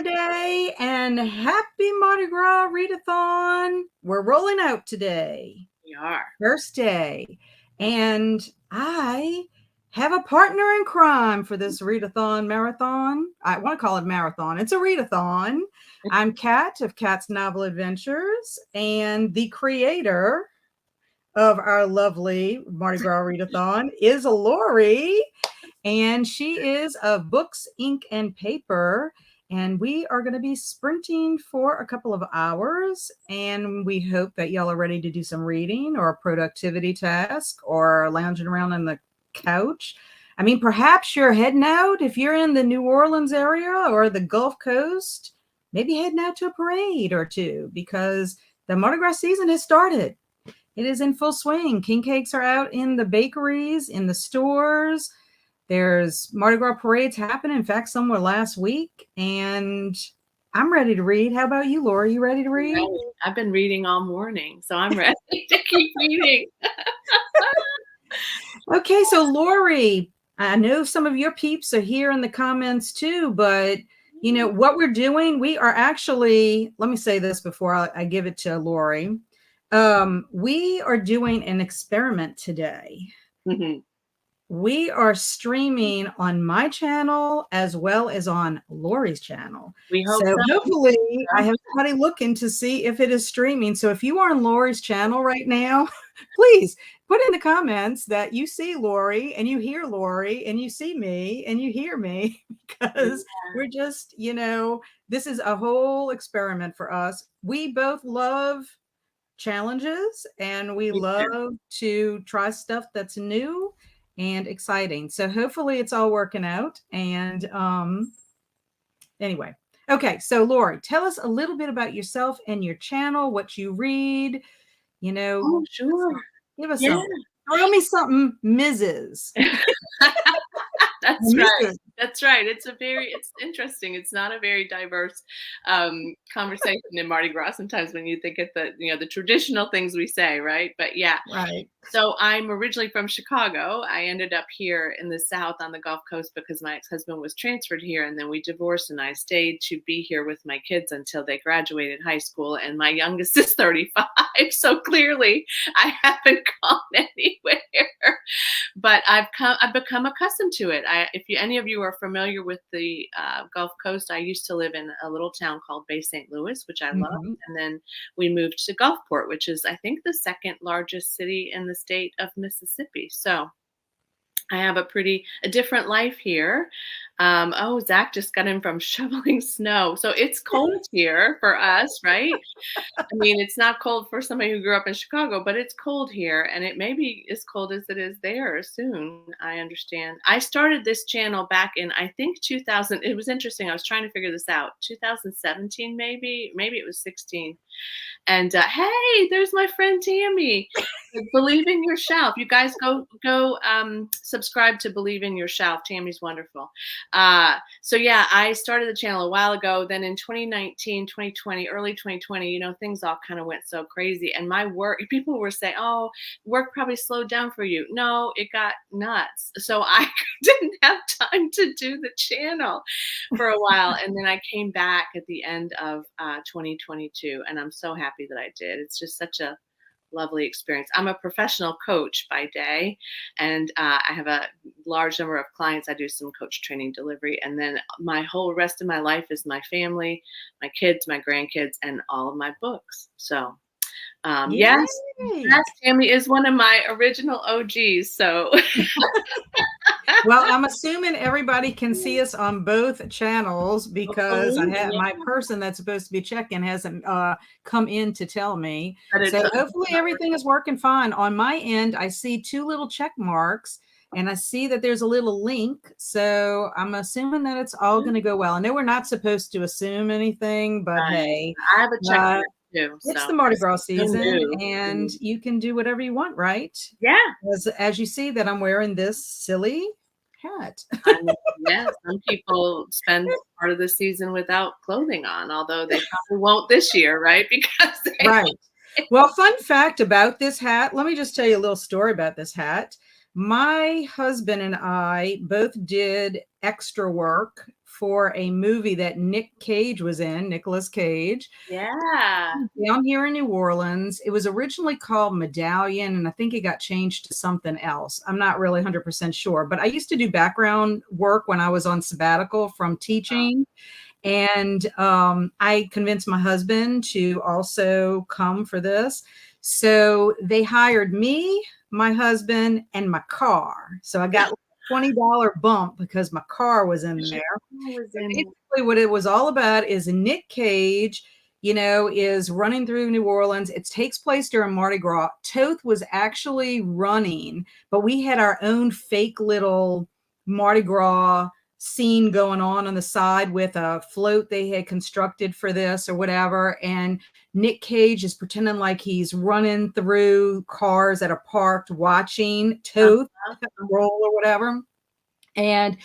Saturday and happy Mardi Gras Readathon. We're rolling out today. We are. First day. And I have a partner in crime for this readathon marathon. I want to call it marathon. It's a readathon. I'm Kat of Kat's Novel Adventures and the creator of our lovely Mardi Gras Readathon is Lori. And she is of Books, Ink, and Paper. And we are going to be sprinting for a couple of hours. And we hope that y'all are ready to do some reading or a productivity task or lounging around on the couch. I mean, perhaps you're heading out if you're in the New Orleans area or the Gulf Coast, maybe heading out to a parade or two because the Mardi Gras season has started. It is in full swing. King cakes are out in the bakeries, in the stores. There's Mardi Gras parades happening. In fact, some were last week, and I'm ready to read. How about you, Laura? You ready to read? Right. I've been reading all morning, so I'm ready to keep reading. Okay, so Lori, I know some of your peeps are here in the comments too, but you know what we're doing? We are actually, let me say this before I give it to Lori. We are doing an experiment today. Mm-hmm. We are streaming on my channel as well as on Lori's channel. We hope so. Hopefully, I have somebody looking to see if it is streaming. So if you are on Lori's channel right now, please put in the comments that you see Lori and you hear Lori and you see me and you hear me because we're just, you know, this is a whole experiment for us. We both love challenges and we love to try stuff that's new and exciting. So hopefully it's all working out. And anyway, okay. So Lori, tell us a little bit about yourself and your channel, what you read, you know. Oh, sure. Give us something. Throw me something, Mrs. That's right. That's right. It's interesting. It's not a very diverse conversation in Mardi Gras sometimes when you think of the traditional things we say, right? But yeah. Right. So I'm originally from Chicago. I ended up here in the South on the Gulf Coast because my ex-husband was transferred here and then we divorced and I stayed to be here with my kids until they graduated high school. And my youngest is 35. So clearly I haven't gone anywhere, but I've become accustomed to it. If any of you are familiar with the Gulf Coast, I used to live in a little town called Bay St. Louis, which I love. And then we moved to Gulfport, which is, I think, the second largest city in the state of Mississippi. So I have a different life here. Zach just got in from shoveling snow. So it's cold here for us, right? I mean, it's not cold for somebody who grew up in Chicago, but it's cold here. And it may be as cold as it is there soon, I understand. I started this channel back in, I think, 2000. It was interesting. I was trying to figure this out. 2017, maybe it was 16. And hey, there's my friend Tammy. Believe in Your Shelf. You guys go subscribe to Believe in Your Shelf. Tammy's wonderful. So yeah, I started the channel a while ago. Then in 2019, 2020, early 2020, things all kind of went so crazy. And my work, people were saying, oh, work probably slowed down for you. No, it got nuts. So I didn't have time to do the channel for a while. And then I came back at the end of 2022. And I'm so happy that I did. It's just such a lovely experience. I'm a professional coach by day, and I have a large number of clients. I do some coach training delivery, and then my whole rest of my life is my family, my kids, my grandkids, and all of my books. So yes, Tammy is one of my original OGs. So well, I'm assuming everybody can see us on both channels because I have my person that's supposed to be checking hasn't come in to tell me. So hopefully everything is working fine. On my end, I see two little check marks and I see that there's a little link. So I'm assuming that it's all going to go well. I know we're not supposed to assume anything, but hey, I have a check mark. It's the Mardi Gras season and you can do whatever you want, right? Yeah. As you see that I'm wearing this silly hat. Yeah, some people spend part of the season without clothing on, although they probably won't this year, right? Because right. Well, fun fact about this hat. Let me just tell you a little story about this hat. My husband and I both did extra work for a movie that Nick Cage was in, Nicolas Cage. Yeah. Down here in New Orleans. It was originally called Medallion, and I think it got changed to something else. I'm not really 100% sure, but I used to do background work when I was on sabbatical from teaching. And I convinced my husband to also come for this. So they hired me, my husband, and my car. So I got a $20 bump because my car was in there. Basically, what it was all about is Nick Cage, is running through New Orleans. It takes place during Mardi Gras. Toth was actually running, but we had our own fake little Mardi Gras scene going on the side with a float they had constructed for this or whatever. And Nick Cage is pretending like he's running through cars that are parked watching Toth roll or whatever. And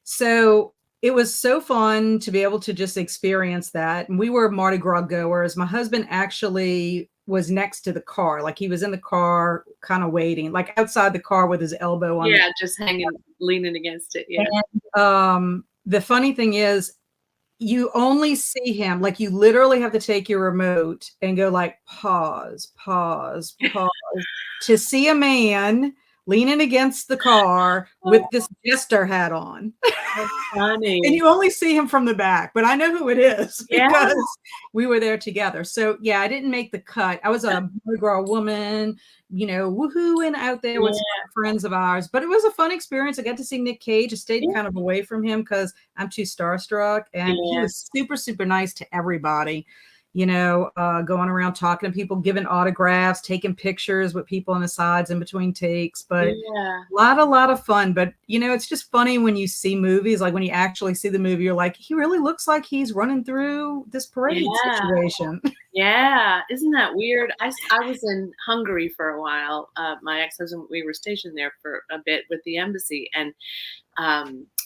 so it was so fun to be able to just experience that. And we were Mardi Gras goers. My husband actually was next to the car. Like he was in the car kind of waiting, like outside the car with his elbow on. Yeah, just hanging, leaning against it. Yeah. And, the funny thing is you only see him, like you literally have to take your remote and go like pause to see a man leaning against the car with this jester hat on. That's funny. And you only see him from the back, but I know who it is because we were there together. So yeah, I didn't make the cut. I was a Mardi Gras woman, woohooing out there with some friends of ours, but it was a fun experience. I got to see Nick Cage. I stayed kind of away from him because I'm too starstruck, and he was super, super nice to everybody. Going around talking to people, giving autographs, taking pictures with people on the sides in between takes. But a lot of fun. But, it's just funny when you see movies, like when you actually see the movie, you're like, he really looks like he's running through this parade situation. Yeah. Isn't that weird? I was in Hungary for a while. My ex-husband, we were stationed there for a bit with the embassy. And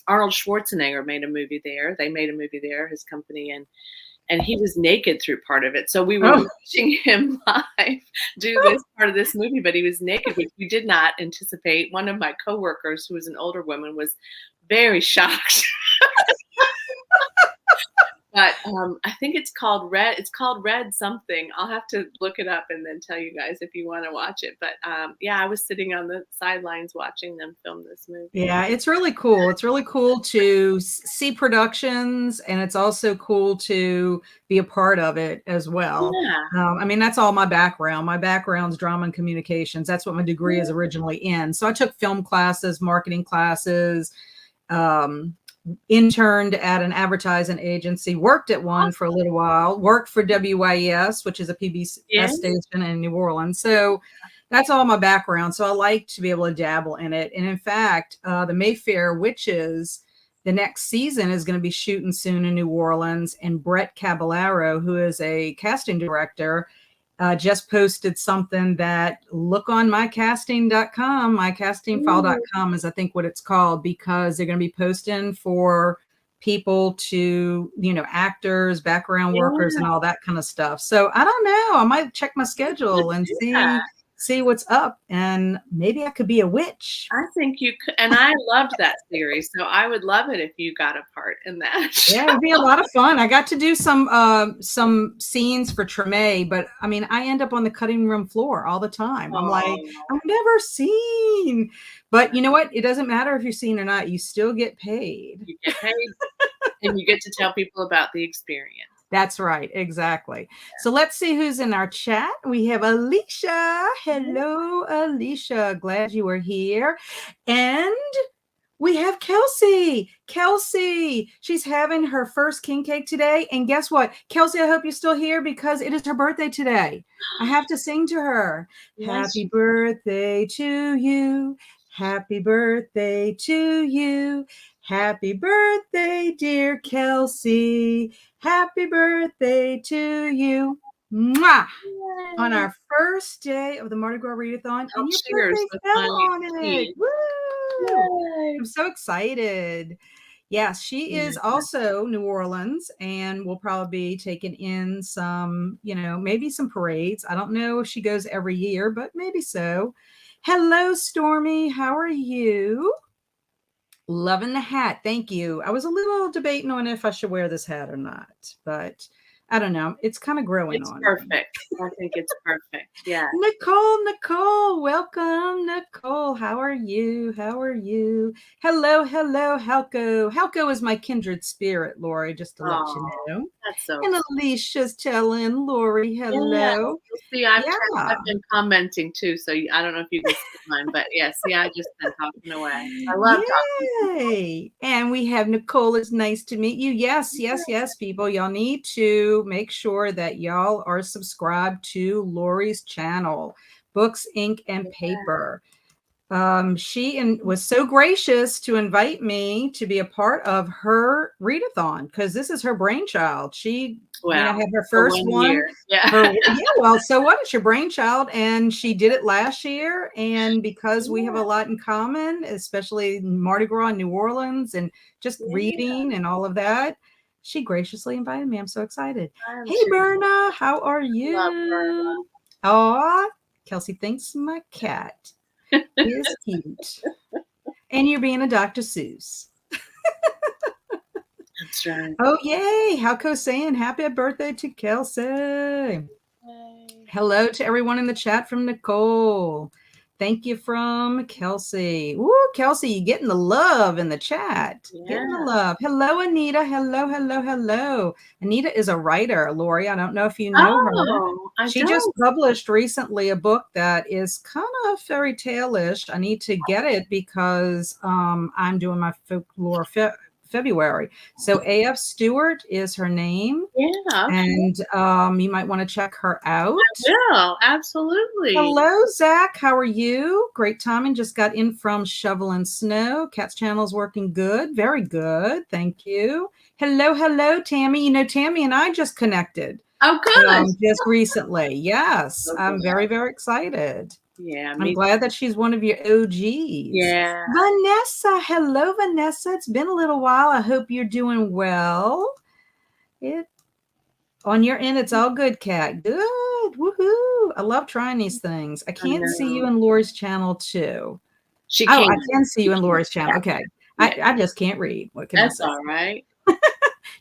Arnold Schwarzenegger made a movie there. They made a movie there, his company. And he was naked through part of it. So we were watching him live do this part of this movie, but he was naked, which we did not anticipate. One of my coworkers, who was an older woman, was very shocked. But I think it's called Red. It's called Red something. I'll have to look it up and then tell you guys if you want to watch it. But I was sitting on the sidelines watching them film this movie. Yeah, it's really cool. It's really cool to see productions, and it's also cool to be a part of it as well. Yeah. That's all my background. My background's drama and communications. That's what my degree is originally in. So I took film classes, marketing classes, interned at an advertising agency, worked at one for a little while, worked for WYES, which is a PBS station in New Orleans. So that's all my background. So I like to be able to dabble in it. And in fact, the Mayfair Witches, the next season is going to be shooting soon in New Orleans. And Brett Caballero, who is a casting director, just posted something that look on mycasting.com, mycastingfile.com is I think what it's called, because they're going to be posting for people to, actors, background workers and all that kind of stuff. So I don't know, I might check my schedule and see what's up, and maybe I could be a witch. I think you could, and I loved that series, so I would love it if you got a part in that show. Yeah, it'd be a lot of fun. I got to do some scenes for Treme, but I end up on the cutting room floor all the time. I'm like, I'm never seen. But you know what? It doesn't matter if you're seen or not. You still get paid. You get paid, and you get to tell people about the experience. That's right. Exactly. So let's see who's in our chat. We have Alicia. Hello, Alicia. Glad you are here. And we have Kelsey. Kelsey, she's having her first king cake today. And guess what? Kelsey, I hope you're still here because it is her birthday today. I have to sing to her. Happy birthday to you. Happy birthday to you. Happy birthday, dear Kelsey. Happy birthday to you. Mwah! Yay. On our first day of the Mardi Gras Readathon. And your birthday fell on it. Woo! Yay. I'm so excited. Yes, she is also New Orleans, and will probably be taking in some, maybe some parades. I don't know if she goes every year, but maybe so. Hello, Stormy. How are you? Loving the hat. Thank you. I was a little debating on if I should wear this hat or not, but I don't know. It's kind of growing It's on me. perfect. I think it's perfect. Yeah. Nicole, welcome. Nicole, how are you? How are you? Hello, Helco. Helco is my kindred spirit, Lori, just to let you Oh, know. that's so And sweet. Alicia's telling Lori Yeah. hello. You'll see, Yeah. I've been commenting too, so I don't know if you can see mine, but yeah, see, I just been talking away. I love talking to people. Yay. And we have Nicole. It's nice to meet you. Yes, people. Y'all need to make sure that y'all are subscribed to Lori's channel, Books, Ink, and Yeah. Paper. She was so gracious to invite me to be a part of her readathon because this is her brainchild. She, Well, had her for first 1 one. year. Yeah. Well, so what? It's your brainchild, and she did it last year. And because we have a Yeah. lot in common, especially Mardi Gras in New Orleans and just Yeah. reading and all of that, she graciously invited me. I'm so excited. I'm Hey, sure Berna, how are you love her. you? Aw, Kelsey thinks my cat is cute. And you're being a Dr. Seuss. That's right. Oh, yay. Halco saying happy birthday to Kelsey. Yay. Hello to everyone in the chat from Nicole. Thank you from Kelsey. Woo, Kelsey, you getting the love in the chat. Getting the Yeah. love. Hello, Anita. Hello. Anita is a writer, Lori. I don't know if you know her. Oh, I She just don't. published recently a book that is kind of fairy tale-ish. I need to get it because I'm doing my folklore February. So AF Stewart is her name. Yeah, okay. And you might want to check her out. Will, absolutely. Hello, Zach. How are you? Great timing. Just got in from shoveling snow. Cat's channel is working good. Very good. Thank you. Hello, Tammy. Tammy and I just connected Oh, good. just recently. Yes, So I'm good. very, very excited. Yeah, I'm me. glad that she's one of your OGs. Yeah. Vanessa. Hello, Vanessa. It's been a little while. I hope you're doing well. It On your end, it's all good, Kat. Good. Woohoo. I love trying these things. I I can't see you know. in Lori's channel too. She Oh, can. I can see She you in can. Lori's channel. Okay. Yeah. I just can't read. What can I That's say? all right.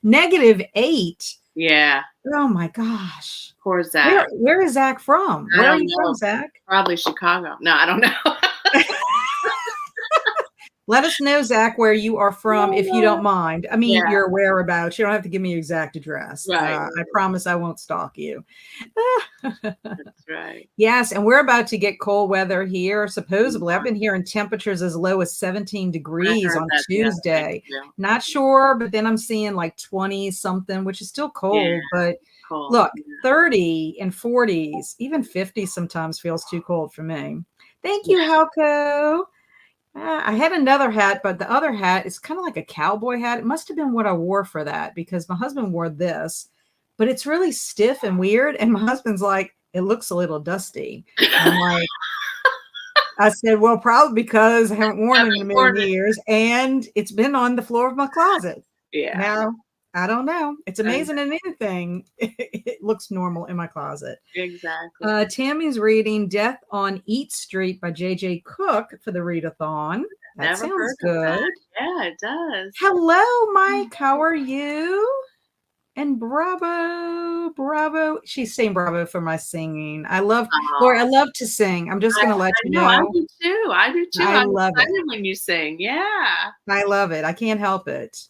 -8. Yeah. Oh my gosh. Poor Zach. Where is Zach from? I Where are don't you from, know. Zach? Probably Chicago. No, I don't know. Let us know, Zach, where you are from, if you don't mind. I mean, Yeah. your whereabouts. You don't have to give me your exact address. Right. I promise I won't stalk you. That's right. Yes, and we're about to get cold weather here. Supposedly, I've been hearing temperatures as low as 17 I degrees heard on that the other day Tuesday. too. Not sure, but then I'm seeing like 20 something, which is still Yeah. cold. But Cool. look, 30 and 40s, even 50 sometimes feels too cold for me. Thank you, Halco. I had another hat, but the other hat is kind of like a cowboy hat. It must have been what I wore for that because my husband wore this, but it's really stiff and weird. And my husband's like, it looks a little dusty. And I'm like, I said, well, probably because I haven't worn it in a million years and it's been on the floor of my closet. Yeah. Now, I don't know. It's I know. amazing in anything. It looks normal in my closet. Exactly. Tammy's reading Death on Eat Street by J.J. Cook for the readathon. That Never sounds heard of that. good. Yeah, it does. Hello, Mike. How are you? And bravo. She's saying bravo for my singing. Lori, I love to sing. I'm just going to let I you know. I know. do too. I do too. I I'm love it. excited when you sing. Yeah. I love it. I can't help it.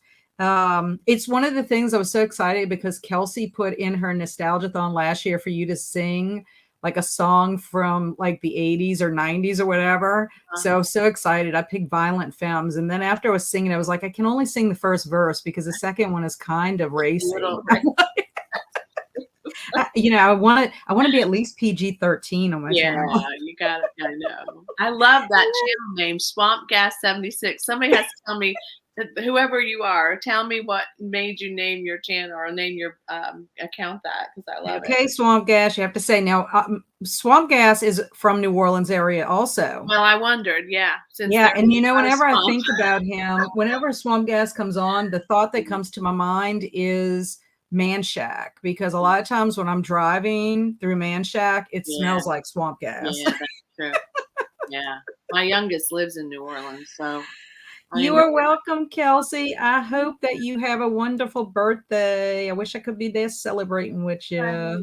It's one of the things I was so excited because Kelsey put in her nostalgiathon last year for you to sing like a song from like the 80s or 90s or whatever. So I was so excited. I picked Violent Femmes. And then after I was singing, I was like, I can only sing the first verse because the second one is kind of racy. I want to be at least PG-13 on my channel. Yeah, you got it. I know. I love that channel name, Swamp Gas 76. Somebody has to tell me, whoever you are, tell me what made you name your channel or name your account that, because I love it. Okay, Swamp Gas, you have to say now. Swamp Gas is from New Orleans area also. Well, I wondered, yeah. Yeah, and whenever I think about him, whenever Swamp Gas comes on, the thought that comes to my mind is Man Shack, because a lot of times when I'm driving through Man Shack, it smells like swamp gas. Yeah, that's true. Yeah. My youngest lives in New Orleans, so You are welcome, Kelsey. I hope that you have a wonderful birthday. I wish I could be there celebrating with I you. know.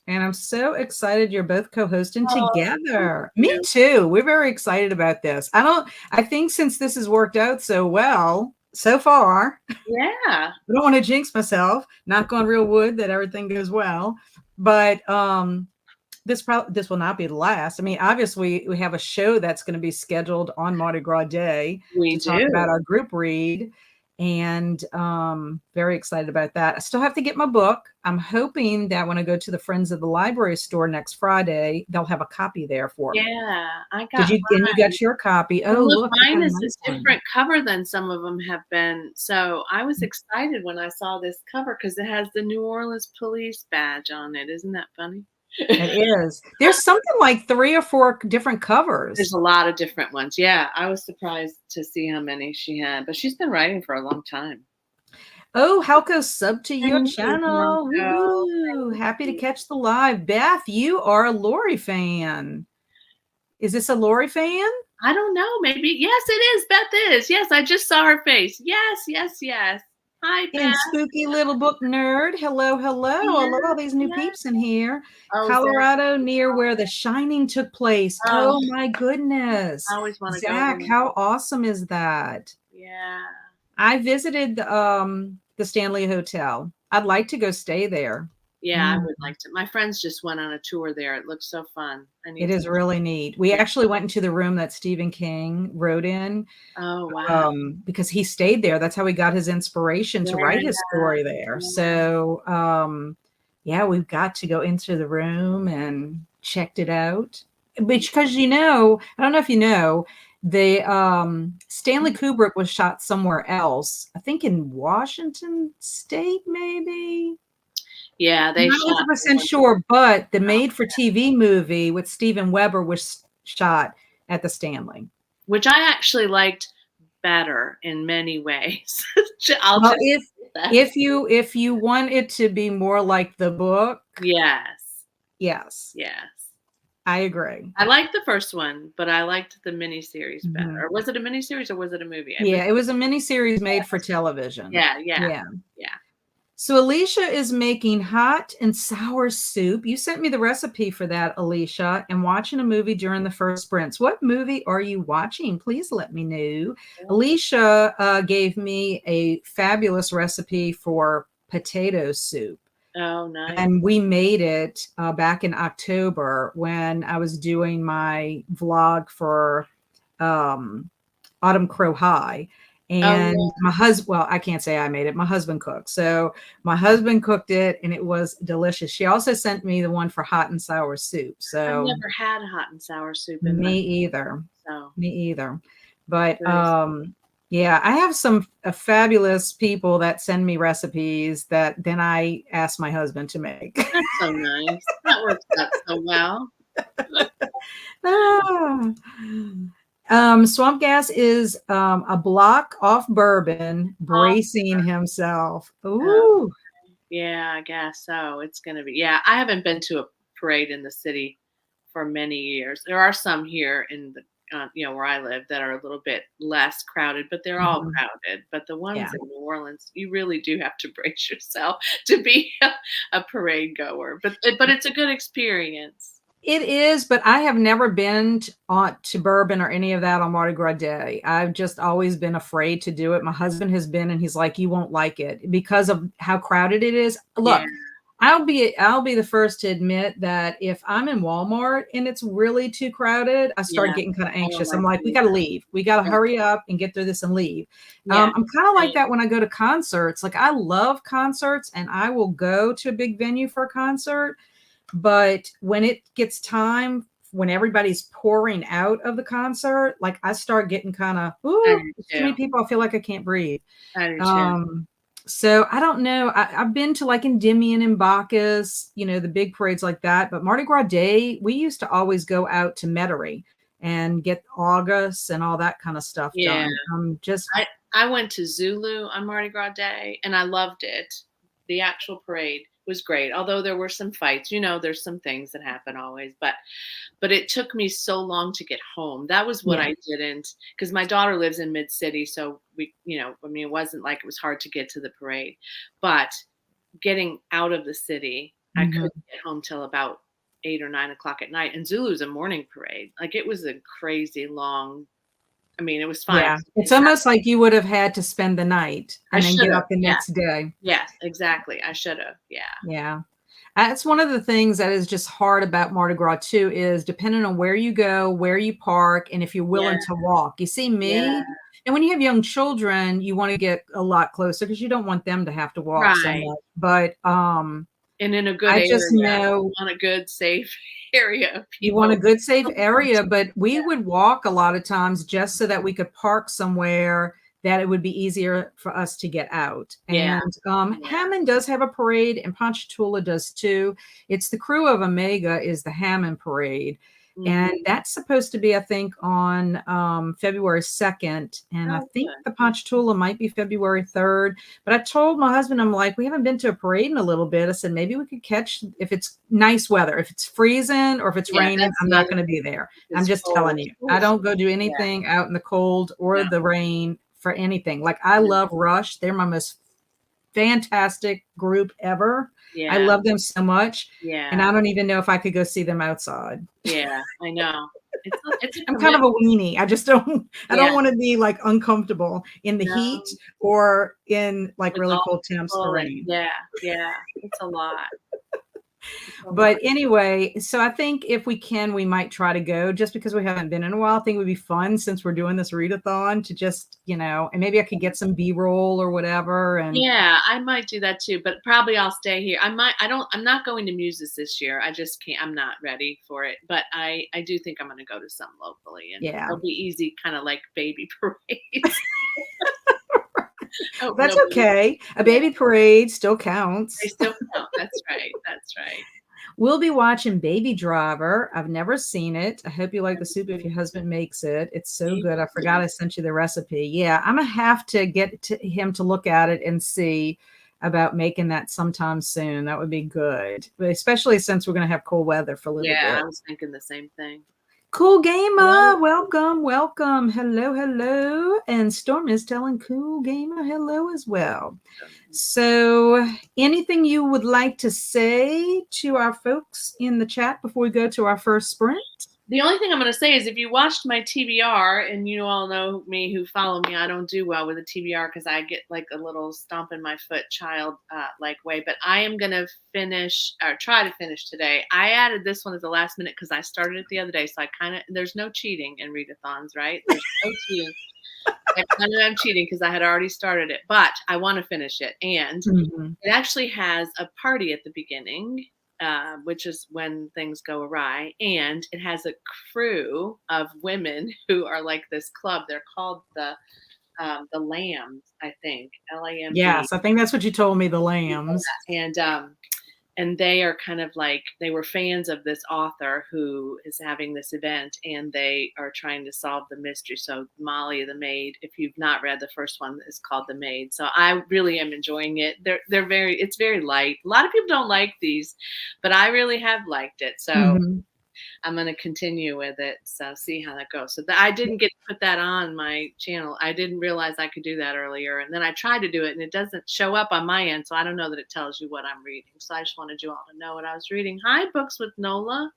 And I'm so excited you're both co-hosting Oh, thank together. Me you. too. We're very excited about this. I think since this has worked out so well so far, Yeah. I don't want to jinx myself, knock on real wood that everything goes well. But this will not be the last. I mean, obviously we have a show that's going to be scheduled on Mardi Gras Day We to talk do. about our group read, and very excited about that. I still have to get my book. I'm hoping that when I go to the Friends of the Library store next Friday, they'll have a copy there for me. Yeah, I Did got you? And you mine. got your copy? And Oh, look, look, you mine got a is nice a one. different cover than some of them have been. So I was excited when I saw this cover because it has the New Orleans police badge on it. Isn't that funny? It is. There's something like 3 or 4 different There's covers. a lot of different ones. Yeah, I was surprised to see how many she had, but she's been writing for a long time. Oh, Halko, sub to your Thank you, channel. Marco. Woohoo. Happy to Thank you. catch the live. Beth, you are a Lori fan. Is this a Lori fan? I don't know. Maybe. Yes, it is. Beth is. Yes, I just saw her face. Yes, yes, yes. Hi, Beth. And spooky little book nerd. Hello, hello. I love all Yes, these new yes. peeps in here. Oh, Zach. Colorado, near where The Shining took place. Oh, Oh my goodness. I always want to go Zach, there. how awesome is that? Yeah. I visited the Stanley Hotel. I'd like to go stay there. Yeah, I would like to. My friends just went on a tour there. It looks so fun. I It need to. is really neat. We Yeah. actually went into the room that Stephen King wrote in, Oh, wow. because he stayed there. That's how he got his inspiration to write Yeah. his story there. So, yeah, we've got to go into the room and checked it out. Because I don't know if you know, the Stanley Kubrick was shot somewhere else. I think in Washington State, maybe. Yeah, I'm they not shot. 100% sure, but the made-for-TV movie with Steven Weber was shot at the Stanley. Which I actually liked better in many ways. I'll Well, just say that. if you want it to be more like the book, Yes. yes, Yes. I agree. I liked the first one, but I liked the miniseries better. Mhm. Or was it a miniseries or was it a movie? Yeah, it was a miniseries made for television. Yeah, yeah, Yeah. yeah. So Alicia is making hot and sour soup. You sent me the recipe for that, Alicia, and watching a movie during the first sprints. What movie are you watching? Please let me know. Alicia gave me a fabulous recipe for potato soup. Oh, nice. And we made it back in October when I was doing my vlog for Autumn Crow High. And Oh, my husband, well, I can't say I made it. My husband cooked. So my husband cooked it and it was delicious. She also sent me the one for hot and sour soup. I've So never had hot and sour soup in my me either. so Me either. But curious. yeah, I have some fabulous people that send me recipes that then I ask my husband to make. That's so nice. That works out so well. Swamp Gas is a block off bourbon, bracing himself. Ooh. Yeah, I guess so. It's gonna be. Yeah, I haven't been to a parade in the city for many years. There are some here in the where I live that are a little bit less crowded, but they're all crowded. But the ones in New Orleans, you really do have to brace yourself to be a parade goer. But it's a good experience. It is, but I have never been to bourbon or any of that on Mardi Gras Day. I've just always been afraid to do it. My husband has been, and he's like, "You won't like it because of how crowded it is." Look, Yeah. I'll be the first to admit that if I'm in Walmart and it's really too crowded, I start Yeah. getting kind of I don't anxious. I'm like like, it we got to either. leave. We got to Yeah. hurry up and get through this and leave. Yeah. I'm kind of like Same. that when I go to concerts. Like I love concerts and I will go to a big venue for a concert. But when it gets time, when everybody's pouring out of the concert, like I start getting kind of, ooh, too many people. I feel like I can't breathe. I do too. So I don't know. I've been to like Endymion and Bacchus, the big parades like that. But Mardi Gras Day, we used to always go out to Metairie and get August and all that kind of stuff Yeah. done. I went to Zulu on Mardi Gras Day and I loved it. The actual parade. was great. Although there were some fights, there's some things that happen always, but it took me so long to get home. That was what Yeah. I didn't, because my daughter lives in Mid City, so it wasn't like it was hard to get to the parade, but getting out of the city, I Mhm. couldn't get home till about 8 or 9 o'clock at night. And Zulu's a morning parade. Like it was a crazy long. I mean, it was fine. Yeah. It's almost like you would have had to spend the night I and then should get have. up the Yeah. next day. Yes, exactly. I should have. Yeah. Yeah. That's one of the things that is just hard about Mardi Gras too, is depending on where you go, where you park, and if you're Yeah. willing to walk. You see Yeah. me, and when you have young children, you want to get a lot closer because you don't want them to have to walk so Right. much. But And in a good I just area, know on a good, safe area of you want a people. good, safe area, but we Yeah. would walk a lot of times just so that we could park somewhere that it would be easier for us to get out. Yeah. And Yeah. Hammond does have a parade, and Ponchatoula does too. It's the crew of Omega is the Hammond parade. And Mhm. that's supposed to be, I think, on February 2nd. And I Oh, think good. the Ponchatoula might be February 3rd. But I told my husband, I'm like, we haven't been to a parade in a little bit. I said, maybe we could catch, if it's nice weather. If it's freezing or if it's Yeah, raining, that's I'm the not other going to thing. be there. I'm It's just telling cold. you. I Ooh, don't go do yeah. anything out in the cold or No. the rain for anything. Like, I No. love Rush. They're my most fantastic group ever. I Yeah. love them so much. And Yeah. I don't even know if I could go see them outside. Yeah. I know. It's a I'm kind of commitment. a weenie. I Yeah. don't want to be like uncomfortable in the No. heat or in like With really all cold the temps or people and rain. yeah. Yeah. It's a lot. It's a lot. But anyway, so I think if we can, we might try to go just because we haven't been in a while. I think it would be fun since we're doing this readathon to just, and maybe I could get some B-roll or whatever. And Yeah, I might do that too, but probably I'll stay here. I'm not going to Muses this year. I just can't, I'm not ready for it. But I do think I'm going to go to some locally, and yeah, they'll be easy, kind of like baby parades. Hope that's nobody, okay. A yeah, baby parade still they counts. still count. That's right. That's right. We'll be watching Baby Driver. I've never seen it. I hope you like the soup if your husband makes it. It's so good. I forgot I sent you the recipe. Yeah, I'm gonna have to get to him to look at it and see about making that sometime soon. That would be good, but especially since we're gonna have cool weather for a little Yeah, bit. I was thinking the same thing. Cool Hello. Gamer, welcome, welcome. Hello, hello. And Storm is telling Cool Gamer hello as well. So, anything you would like to say to our folks in the chat before we go to our first sprint? The only thing I'm going to say is if you watched my TBR, and you all know me who follow me, I don't do well with a TBR because I get like a little stomp in my foot child like way. But I am going to finish or try to finish today. I added this one at the last minute because I started it the other day. So there's no cheating in readathons, right? There's no cheating. I kind of am cheating because I had already started it, but I want to finish it. And it actually has a party at the beginning, which is when things go awry. And it has a crew of women who are like this club. They're called the Lambs, I think, LAMB. Yes, I think that's what you told me, the Lambs. And they are kind of like, they were fans of this author who is having this event, and they are trying to solve the mystery. So Molly the Maid, if you've not read the first one, is called The Maid. So I really am enjoying it. It's very light. A lot of people don't like these, but I really have liked it. So I'm going to continue with it. So see how that goes. So I didn't get to put that on my channel. I didn't realize I could do that earlier. And then I tried to do it and it doesn't show up on my end. So I don't know that it tells you what I'm reading. So I just wanted you all to know what I was reading. Hi, Books with Nola.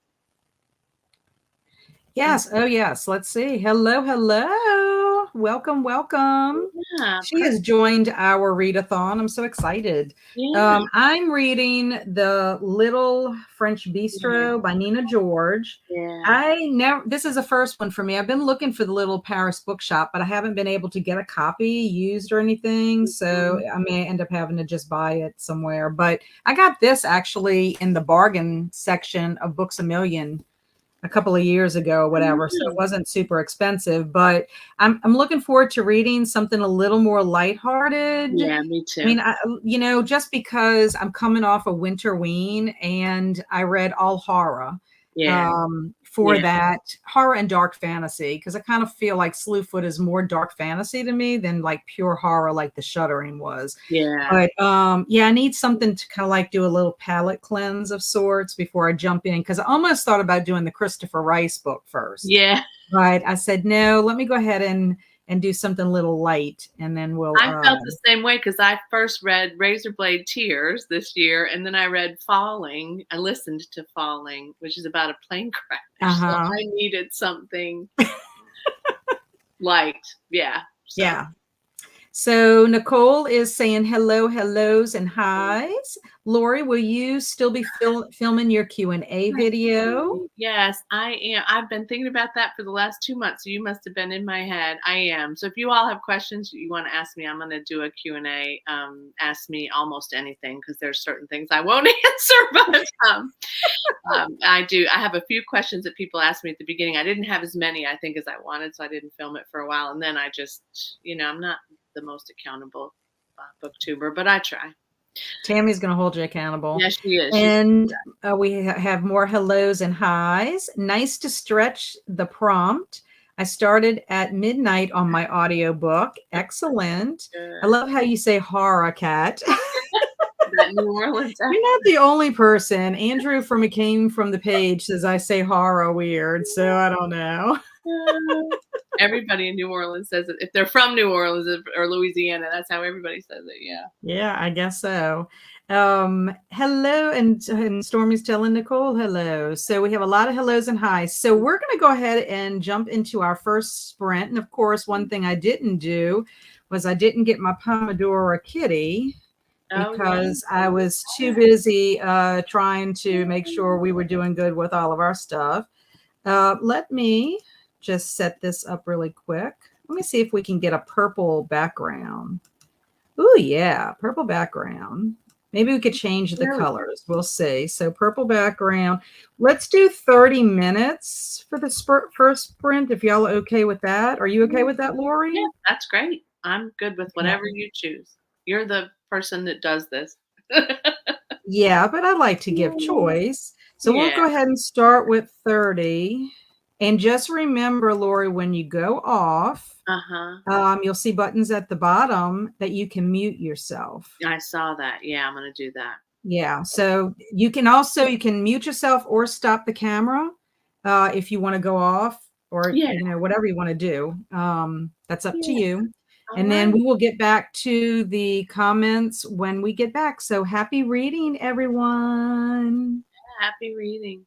Yes. Oh, yes. Let's see. Hello, hello. Welcome, welcome. Yeah, She has joined our readathon. I'm so excited. yeah. I'm reading The Little French Bistro by Nina George. Yeah. This is the first one for me. I've been looking for the Little Paris Bookshop, but I haven't been able to get a copy used or anything. So I may end up having to just buy it somewhere. But I got this actually in the bargain section of Books A Million a couple of years ago or whatever. So it wasn't super expensive, but I'm looking forward to reading something a little more lighthearted. Yeah, me too. I mean, just because I'm coming off a winter ween and I read all horror for that horror and dark fantasy, because I kind of feel like Slewfoot is more dark fantasy to me than like pure horror like The Shuddering was. Yeah. But yeah, I need something to kind of like do a little palate cleanse of sorts before I jump in, because I almost thought about doing the Christopher Rice book first. Yeah. But I said, no, let me go ahead and do something a little light, and then we'll I felt the same way because I first read Razorblade Tears this year, and then I read Falling. I listened to Falling, which is about a plane crash. So I needed something light. Yeah. So. Yeah. So Nicole is saying hellos, and highs. Lori, will you still be filming your Q&A video? Yes, I am. I've been thinking about that for the last 2 months. So you must have been in my head. I am. So if you all have questions you want to ask me, I'm going to do a Q&A. Ask me almost anything, because there's certain things I won't answer. But I do. I have a few questions that people asked me at the beginning. I didn't have as many, I think, as I wanted, so I didn't film it for a while. And then I just, I'm not the most accountable booktuber, but I try. Tammy's going to hold you accountable. Yes, she is. And we have more hellos and highs. Nice to stretch the prompt. I started at midnight on my audiobook. Excellent. Good. I love how you say horror, Kat. That New Orleans. You're not the only person. Andrew from It Came From the Page says I say horror weird, so I don't know. Everybody in New Orleans says it. If they're from New Orleans or Louisiana, that's how everybody says it. Yeah. Yeah, I guess so. Hello, and Stormy's telling Nicole hello. So we have a lot of hellos and highs. So we're going to go ahead and jump into our first sprint. And of course, one thing I didn't do was I didn't get my Pomodoro kitty, because I was too busy trying to make sure we were doing good with all of our stuff. Let me just set this up really quick. Let me see if we can get a purple background. Oh, yeah, purple background. Maybe we could change the colors. We'll see. So purple background. Let's do 30 minutes for the first sprint, if y'all are okay with that. Are you okay with that, Lori? Yeah, that's great. I'm good with whatever you choose. You're the person that does this. Yeah, but I like to give choice. So we'll go ahead and start with 30. And just remember, Lori, when you go off, you'll see buttons at the bottom that you can mute yourself. I saw that. Yeah, I'm going to do that. Yeah. So you can mute yourself or stop the camera if you want to go off, or whatever you want to do. That's up to you. And then we will get back to the comments when we get back. So happy reading, everyone. Happy reading.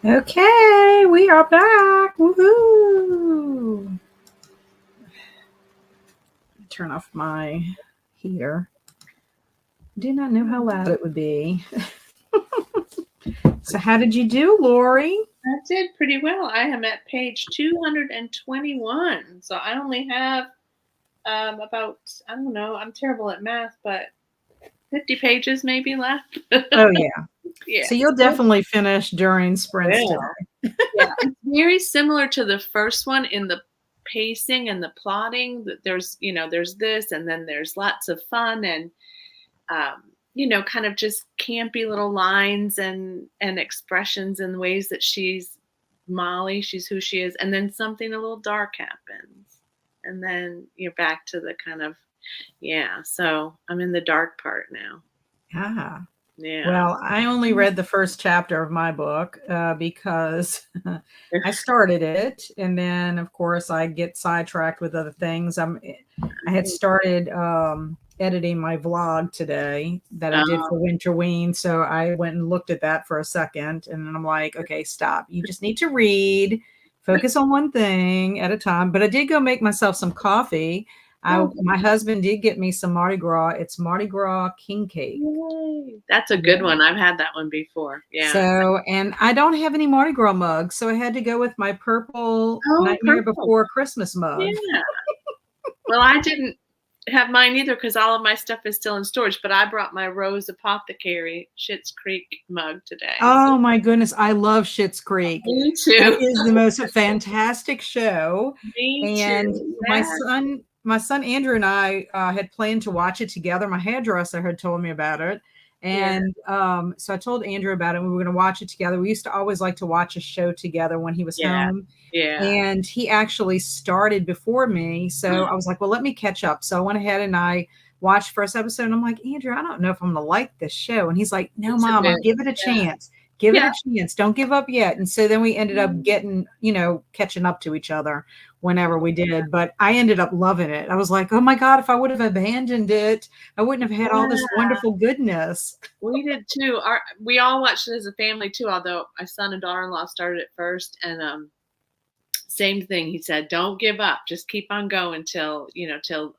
Okay, we are back. Woohoo! Turn off my heater. Did not know how loud it would be. So, how did you do, Lori? I did pretty well. I am at page 221. So I only have about, I don't know, I'm terrible at math, but 50 pages maybe left. Oh, yeah. Yeah. So, you'll definitely finish during sprints today. Well, yeah, it's very similar to the first one in the pacing and the plotting. That there's this, and then there's lots of fun and kind of just campy little lines and expressions and ways that she's Molly, she's who she is, and then something a little dark happens, and then you're back to the kind of So I'm in the dark part now. Ah. Yeah. Well, I only read the first chapter of my book because I started it, and then of course I get sidetracked with other things. I had started editing my vlog today that I did for Winterween, so I went and looked at that for a second, and then I'm like, okay, stop. You just need to read, focus on one thing at a time. But I did go make myself some coffee. My husband did get me some Mardi Gras. It's Mardi Gras king cake. Yay. That's a good one. I've had that one before. Yeah. So, and I don't have any Mardi Gras mugs, so I had to go with my purple Nightmare purple. Before Christmas mug. Yeah. Well, I didn't have mine either because all of my stuff is still in storage, but I brought my Rose Apothecary Schitt's Creek mug today. Oh my goodness, I love Schitt's Creek. Me too. That is the most fantastic show. Me And too. my son Andrew and I had planned to watch it together. My hairdresser had told me about it. And so I told Andrew about it. We were going to watch it together. We used to always like to watch a show together when he was home. Yeah. And he actually started before me. So I was like, well, let me catch up. So I went ahead and I watched first episode. And I'm like, Andrew, I don't know if I'm going to like this show. And he's like, no, Mama, give it a chance. Give it a chance. Don't give up yet. And so then we ended up getting, catching up to each other whenever we did. But I ended up loving it. I was like, oh my God, if I would have abandoned it, I wouldn't have had all this wonderful goodness. We did too. We all watched it as a family too, although my son and daughter-in-law started it first. And same thing. He said, don't give up. Just keep on going till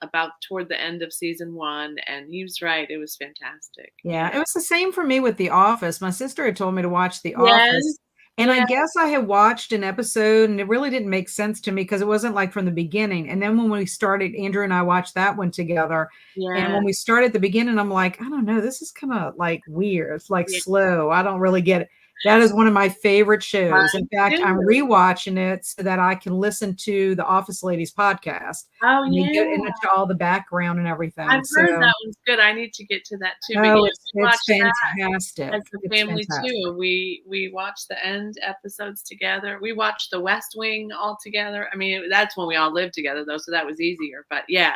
about toward the end of season 1. And he was right. It was fantastic. Yeah. It was the same for me with The Office. My sister had told me to watch The Office. And I guess I had watched an episode and it really didn't make sense to me because it wasn't like from the beginning. And then when we started, Andrew and I watched that one together. And when we started at the beginning, I'm like, I don't know, this is kind of like weird. It's like slow. I don't really get it. That is one of my favorite shows. In fact, I'm rewatching it so that I can listen to the Office Ladies podcast. Oh, and get into all the background and everything. I've heard that one's good. I need to get to that too. Oh, it's fantastic. As a family too. We watched the end episodes together. We watched The West Wing all together. I mean, that's when we all lived together though, so that was easier. But yeah,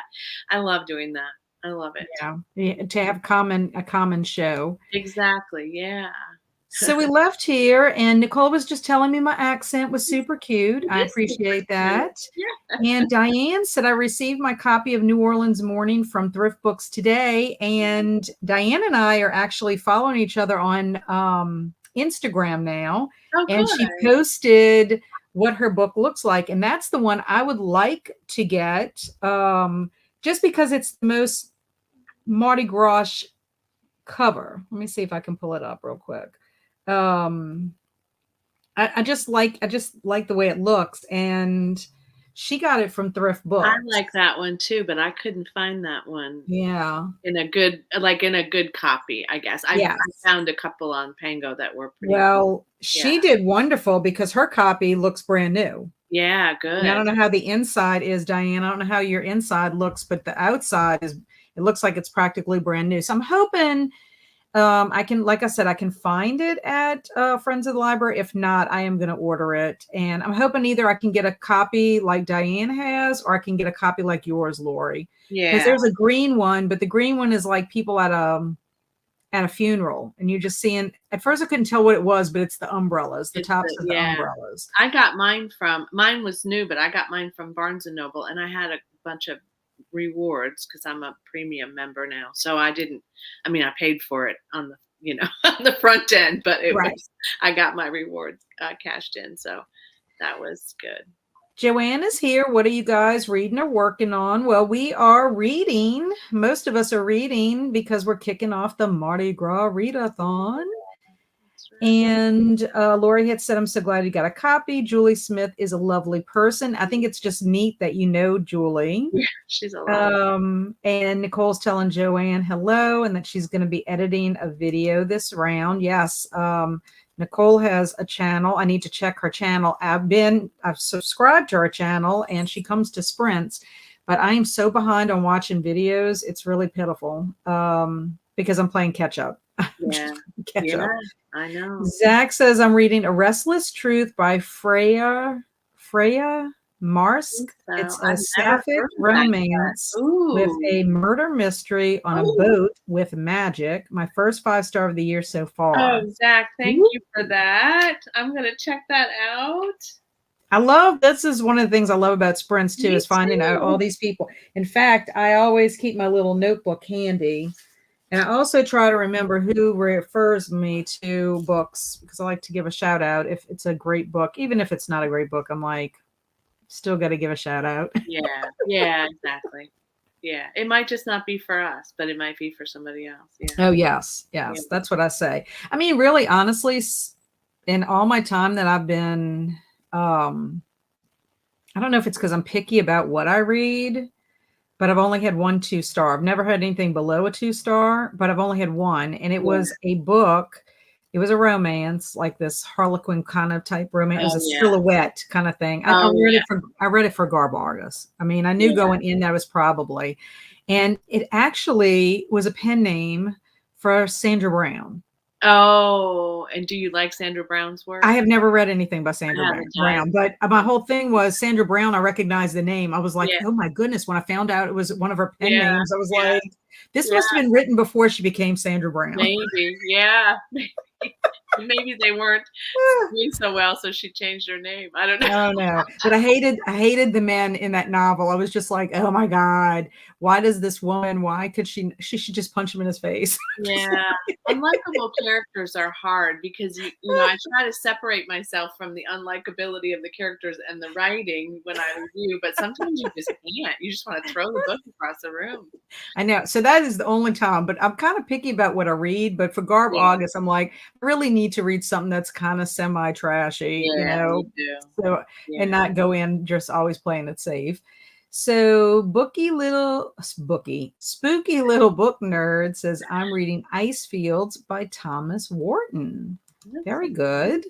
I love doing that. I love it. Yeah, to have a common show. Exactly. Yeah. So we left here, and Nicole was just telling me my accent was super cute. I appreciate that. Yeah. And Diane said I received my copy of New Orleans Morning from Thrift Books today, and Diane and I are actually following each other on Instagram now. And she posted what her book looks like, and that's the one I would like to get, just because it's the most Mardi Gras cover. Let me see if I can pull it up real quick. I just like the way it looks, and she got it from Thrift Books. I like that one too, but I couldn't find that one. Yeah. In a good copy, I guess. I found a couple on Pango that were pretty well. She did wonderful because her copy looks brand new. Yeah, good. And I don't know how the inside is, Diane. I don't know how your inside looks, but the outside it looks like it's practically brand new. So I'm hoping I can, like I said, I can find it at Friends of the Library. If not, I am going to order it. And I'm hoping either I can get a copy like Diane has, or I can get a copy like yours, Lori. Yeah. Because there's a green one, but the green one is like people at a funeral. And you're just seeing, at first I couldn't tell what it was, but it's the umbrellas, the tops of the umbrellas. I got mine was new, but I got mine from Barnes & Noble, and I had a bunch of rewards because I'm a premium member now. So I paid for it on on the front end, but Right. I got my rewards cashed in. So that was good. Joanne is here. What are you guys reading or working on? Well, we are reading. Most of us are reading because we're kicking off the MardiGras Readathon. And Lori had said, I'm so glad you got a copy. Julie Smith is a lovely person. I think it's just neat that you know Julie. Yeah, she's a lot. And Nicole's telling Joanne hello and that she's going to be editing a video this round. Yes. Nicole has a channel. I need to check her channel. I've subscribed to her channel and she comes to sprints, but I am so behind on watching videos. It's really pitiful because I'm playing catch up. Yeah. Yeah, I know. Zach says I'm reading A Restless Truth by Freya Marsk. So. It's I've a sapphic romance with a murder mystery on a boat with magic. My first 5-star of the year so far. Oh, Zach, thank you for that. I'm going to check that out. This is one of the things I love about sprints too, is finding out all these people. In fact, I always keep my little notebook handy. And I also try to remember who refers me to books because I like to give a shout out if it's a great book. Even if it's not a great book, I'm like, still got to give a shout out. Yeah, exactly. Yeah, it might just not be for us, but it might be for somebody else. Yeah. Oh, yes. That's what I say. I mean, really, honestly, in all my time that I've been, I don't know if it's because I'm picky about what I read, but I've only had 1 2-star. I've never had anything below a 2-star, but I've only had one. And it was a book. It was a romance, like this Harlequin kind of type romance. It was a silhouette kind of thing. I read it for Garb Argus. I mean, I knew going in that was probably. And it actually was a pen name for Sandra Brown. Oh, and do you like Sandra Brown's work? I have never read anything by Sandra Brown, but my whole thing was Sandra Brown. I recognized the name. I was like, oh my goodness. When I found out it was one of her pen names, I was like, this must have been written before she became Sandra Brown. Maybe. Yeah. Maybe they weren't doing so well, so she changed her name. I don't know. Oh no. But I hated the men in that novel. I was just like, oh my God, why does this woman, why could she should just punch him in his face? Yeah. Unlikable characters are hard because I try to separate myself from the unlikability of the characters and the writing when I review, but sometimes you just can't. You just want to throw the book across the room. I know. So that is the only time, but I'm kind of picky about what I read. But for Garb August, I'm like, I really need to read something that's kind of semi-trashy, Me too. So and not go in just always playing it safe. So spooky little book nerd says I'm reading Ice Fields by Thomas Wharton. Very good.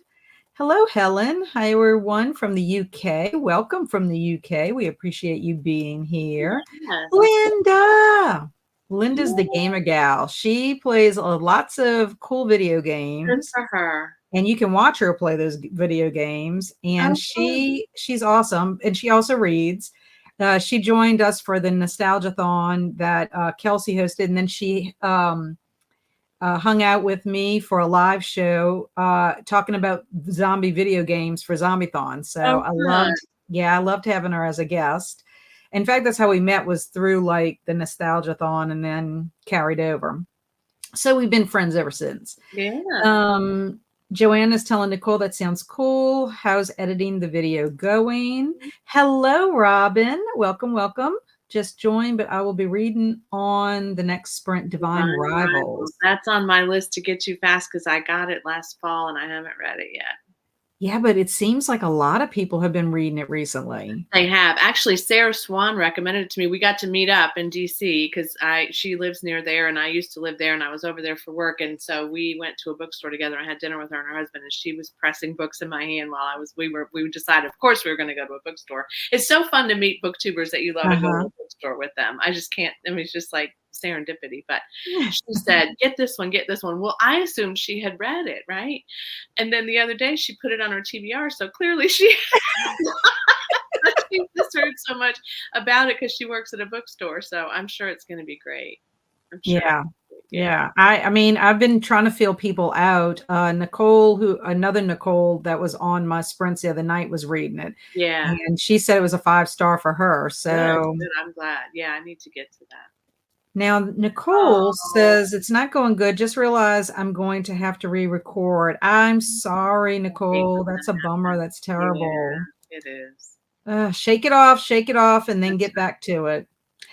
Hello, Helen. Hi, everyone from the UK. Welcome from the UK. We appreciate you being here. Yes. Linda's the gamer gal. She plays lots of cool video games. Good for her. And you can watch her play those video games. And she's awesome. And she also reads. She joined us for the Nostalgiathon that Kelsey hosted. And then she hung out with me for a live show talking about zombie video games for Zombie-thon. So I loved having her as a guest. In fact, that's how we met, was through like the Nostalgiathon and then carried over. So we've been friends ever since. Yeah. Joanne is telling Nicole, that sounds cool. How's editing the video going? Hello, Robin. Welcome, welcome. Just joined, but I will be reading on the next sprint, Divine Rivals. That's on my list to get you fast because I got it last fall and I haven't read it yet. Yeah, but it seems like a lot of people have been reading it recently. They have. Actually, Sarah Swan recommended it to me. We got to meet up in DC because she lives near there and I used to live there and I was over there for work. And so we went to a bookstore together. I had dinner with her and her husband and she was pressing books in my hand while we decided, of course, we were going to go to a bookstore. It's so fun to meet booktubers that you love and go to a bookstore with them. I just can't. I mean, it's just like serendipity. But she said, get this one. Well, I assumed she had read it, right? And then the other day she put it on her TBR, so clearly she just heard so much about it because she works at a bookstore. So I'm sure it's going to be great. I'm sure. Yeah. I mean, I've been trying to feel people out. Another Nicole that was on my sprints the other night was reading it. Yeah. And she said it was a 5-star for her. So good. I'm glad. Yeah, I need to get to that. Now, Nicole Oh, says it's not going good. Just realize I'm going to have to re-record. I'm sorry, I hate Nicole. when That's a bummer. That's that. Yeah, terrible. it is. Shake it off, and then That's get back to it.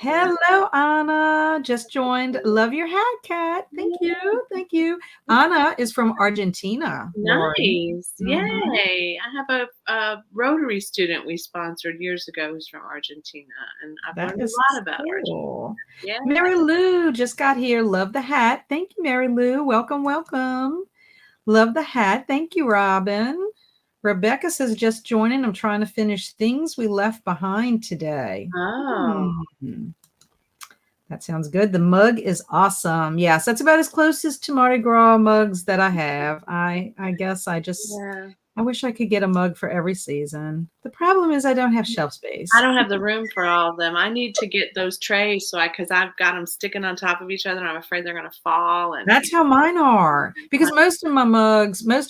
right. Hello, Anna. Just joined. Love your hat, Cat. Thank you. Thank you. Anna is from Argentina, Lori. Nice. Mhm. Yay. I have a Rotary student we sponsored years ago who's from Argentina, and I've That learned a is lot about Argentina. cool. Yeah. Mary Lou just got here. Love the hat. Thank you, Mary Lou. Welcome, welcome. Love the hat. Thank you, Robin. Rebecca says, just joining. I'm trying to finish things we left behind today. Oh, That sounds good. The mug is awesome. Yes, that's about as closest to Mardi Gras mugs that I have. I guess yeah. I wish I could get a mug for every season. The problem is I don't have shelf I space. don't have the room for all of them. I need to get those trays because I've got them sticking on top of each other, and I'm afraid they're gonna fall. And That's how mine are. Because most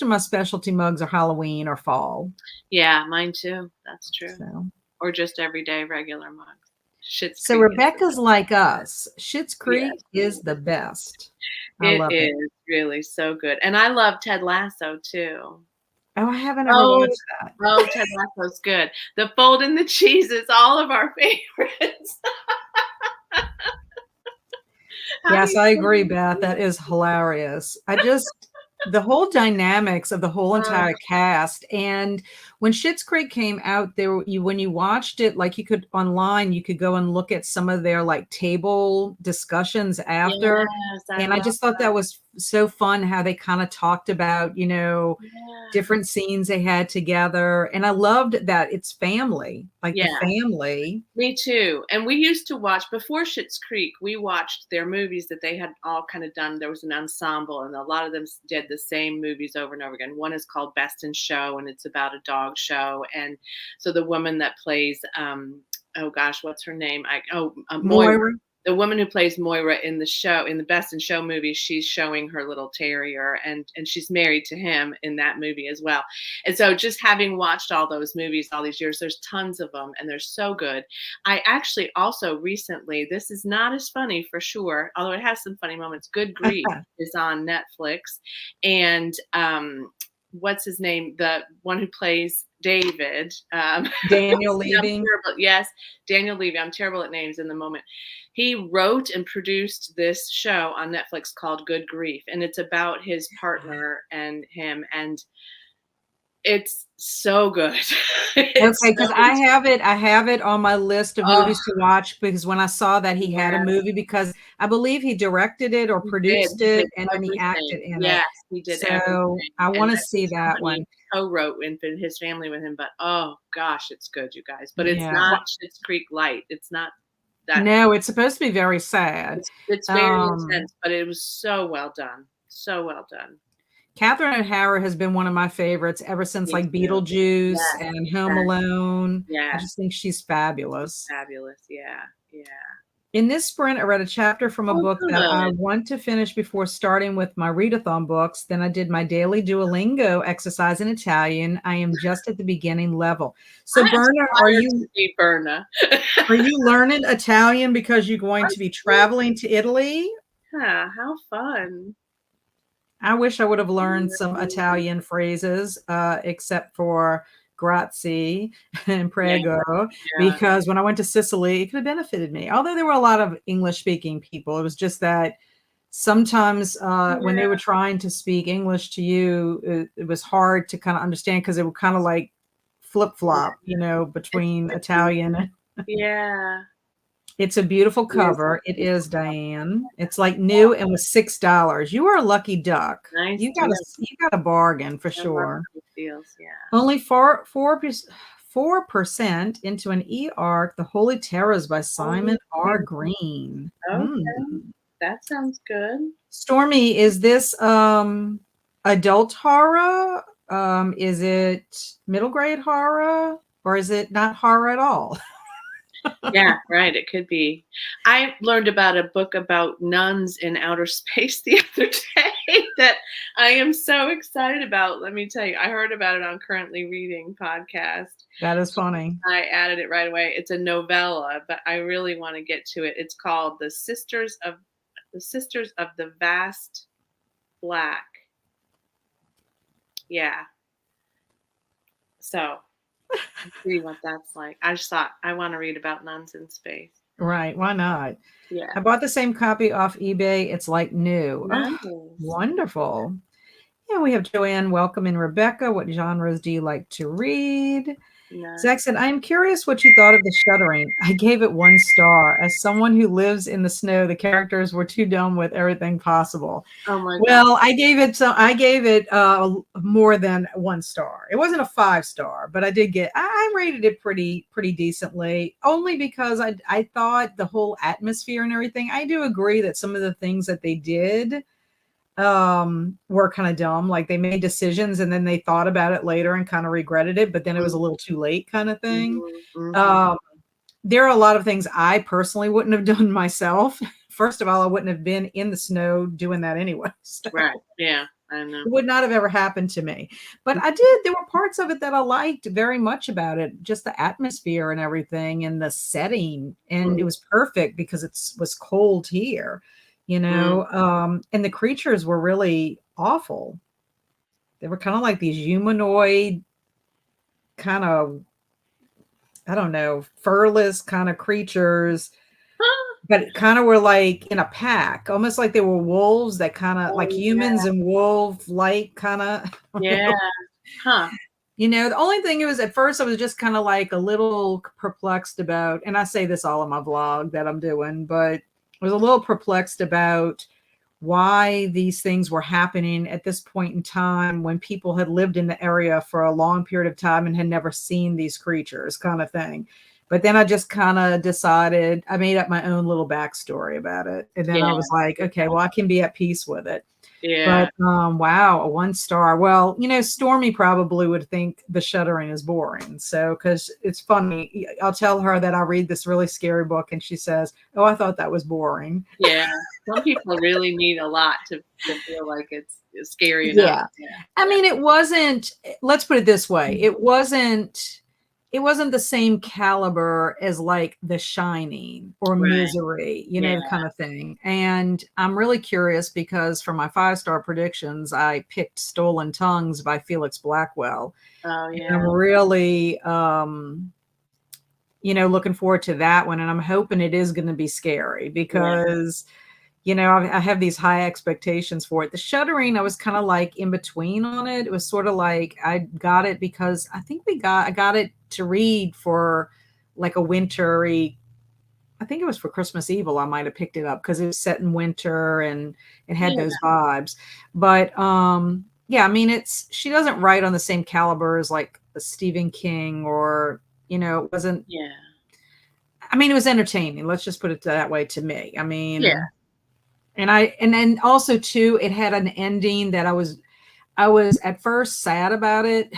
of my specialty mugs are Halloween or fall. yeah, mine too. That's true. So Or just everyday regular mugs. Schitt's So Creek is the Rebecca's like us. Schitt's yes. Creek is the best. I It love it. is really so good, and I love Ted Lasso too. Oh, I haven't ever Oh, watched that. oh, Ted Lasso's good. The Fold and the Cheese is all of our favorites. How do Yes, you I agree, feel? Beth. That is hilarious. The whole dynamics of the whole Oh, entire cast. And when Schitt's Creek came out, when you watched it, like you could online, you could go and look at some of their like table discussions after. yes, I And I love just thought that was so fun how they kind of talked about, yeah. different scenes they had together. And I loved that it's family, like the Yeah, family. me too. And we used to watch before Schitt's Creek. We watched their movies that they had all kind of done. There was an ensemble, and a lot of them did the same movies over and over again. One is called Best in Show, and it's about a dog show. And so the woman that plays, oh gosh, what's her name? Moira. Moira. The woman who plays Moira in the show, in the Best in Show movie, she's showing her little terrier, and she's married to him in that movie as well. And so just having watched all those movies all these years, there's tons of them and they're so good. I actually also recently, this is not as funny for sure, although it has some funny moments. Good Grief is on Netflix. And what's his name? The one who plays David. Daniel Levy. Yes, Daniel Levy. I'm terrible at names in the moment. He wrote and produced this show on Netflix called Good Grief, and it's about his partner and him, and it's so good. It's Okay, because so I have it on my list of oh, movies to watch because when I saw that he had a yeah, movie, because I believe he directed it or he did. produced He did it and then he everything. acted in it. Yes, he did So everything. I And want to that see his that company one. co-wrote and his family with him. But oh gosh, it's good, you guys. But it's Yeah. not Schitt's Creek light. It's not that. No, it's supposed to be very sad. It's very intense, but it was so well done. So well done. Catherine O'Hara has been one of my favorites ever since Me like too. Beetlejuice Yes, and Home exactly. Alone. I Yes, just think she's fabulous. fabulous. Yeah, yeah. In this sprint, I read a chapter from a Oh, book that I good. want to finish before starting with my readathon books. Then I did my daily Duolingo exercise in Italian. I am just at the beginning level. So, I Berna, aspire to be Berna. are you learning Italian because you're going I to be think, traveling to Italy? yeah, how fun. I wish I would have learned some Italian phrases, except for grazie and Yeah, prego, yeah, because when I went to Sicily, it could have benefited me. Although there were a lot of English speaking people, it was just that sometimes when they yeah. were trying to speak English to you, it was hard to kind of understand because it would kind of like flip flop, It's between tricky. Italian. Yeah. It's a beautiful It is a cover. It is, beautiful cover. Diane. It's like new and was $6. You are a lucky duck. Nice You got deal. a you got a bargain for I love sure. these deals. Yeah. Only 4% into an e-arc, The Holy Terrors by Simon Oh, R. Green. okay. That sounds good. Stormy, is this adult horror? Is it middle grade horror? Or is it not horror at all? Yeah, right. It could be. I learned about a book about nuns in outer space the other day. that I am so excited about. Let me tell you, I heard about it on Currently Reading podcast. That is funny. I added it right away. It's a novella, but I really want to get to it. It's called The Sisters of the Vast Black. Yeah. So let's see what that's like. I just thought I want to read about nuns in space. Right. Why not? Yeah. I bought the same copy off eBay. It's like new. Nice. Oh, wonderful. Yeah, we have Joanne, welcome, and Rebecca. What genres do you like to read? Nice. Zach said, I'm curious what you thought of The Shuddering. I gave it 1 star. As someone who lives in the snow, the characters were too dumb with everything possible. Oh my God. Well, I gave it more than 1 star. It wasn't a 5-star, but I rated it pretty decently, only because I thought the whole atmosphere and everything. I do agree that some of the things that they did were kind of dumb. Like they made decisions and then they thought about it later and kind of regretted it, but then it was a little too late kind of thing. Mm-hmm. There are a lot of things I personally wouldn't have done myself. First of all, I wouldn't have been in the snow doing that anyway. So Right. Yeah, I know. it would not have ever happened to me. But there were parts of it that I liked very much about it, just the atmosphere and everything and the setting. And it was perfect because it was cold here, and the creatures were really awful. They were kind of like these humanoid kind of, I don't know, furless kind of creatures, but kind of were like in a pack, almost like they were wolves that kind of like humans and wolf like kind of. Yeah. Huh. The only thing was at first I was just kind of like a little perplexed about, and I say this all in my vlog that I'm doing, but I was a little perplexed about why these things were happening at this point in time when people had lived in the area for a long period of time and had never seen these creatures kind of thing. But then I just kind of decided, I made up my own little backstory about it. And then I was like, okay, well, I can be at peace with it. Yeah. But wow, a 1 star. Well, Stormy probably would think The Shuddering is boring. So, because it's funny, I'll tell her that I read this really scary book and she says, oh, I thought that was boring. Yeah. Some people really need a lot to feel like it's scary enough. Yeah. I mean, it wasn't, let's put it this way. It wasn't the same caliber as like The Shining or Misery, kind of thing. And I'm really curious because for my 5-star predictions, I picked Stolen Tongues by Felix Blackwell. Oh yeah. And I'm really, looking forward to that one. And I'm hoping it is going to be scary because I have these high expectations for it. The Shuddering, I was kind of like in between on it. It was sort of like I got it because I think I got it to read for like a wintry, I think it was for Christmas Evil. I might have picked it up because it was set in winter and it had those vibes. But I mean, she doesn't write on the same caliber as like a Stephen King or, it wasn't. Yeah. I mean, it was entertaining. Let's just put it that way to me. I mean, and then also too, it had an ending that I was at first sad about it,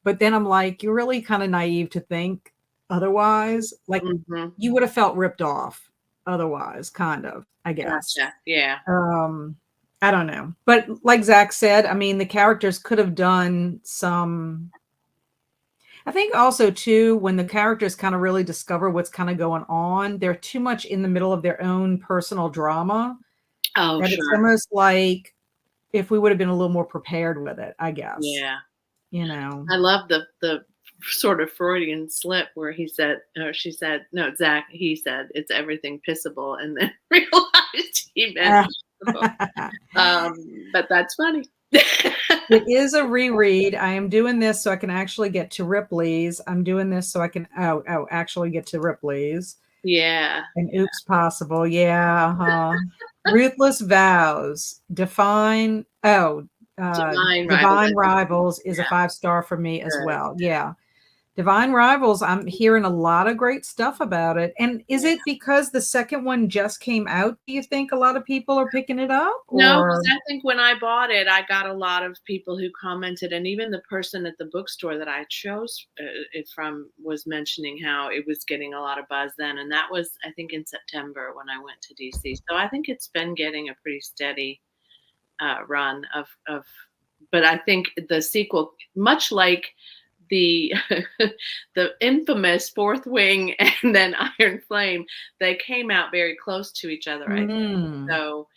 but then I'm like, you're really kind of naive to think otherwise. Like you would have felt ripped off otherwise, kind of, I guess. Gotcha. Yeah. I don't know. But like Zach said, I mean, the characters could have done some. I think also too, when the characters kind of really discover what's kind of going on, they're too much in the middle of their own personal drama. Oh, and sure. It's almost like if we would have been a little more prepared with it, I guess. Yeah. I love the sort of Freudian slip where he said, or she said, no, Zach, he said, it's everything pissable, and then realized he meant but that's funny. It is a reread. I am doing this so I can actually get to Ripley's. I'm doing this so I can actually get to Ripley's. Yeah. And Oops Possible. Yeah. Ruthless Vows. Divine Rivals is a 5-star for me as well. Yeah. Divine Rivals, I'm hearing a lot of great stuff about it. And is it because the second one just came out? Do you think a lot of people are picking it up? No, because I think when I bought it, I got a lot of people who commented, and even the person at the bookstore that I chose it from was mentioning how it was getting a lot of buzz then. And that was, I think, in September when I went to DC. So I think it's been getting a pretty steady run of. But I think the sequel, much like the the infamous Fourth Wing and then Iron Flame, they came out very close to each other. I think so.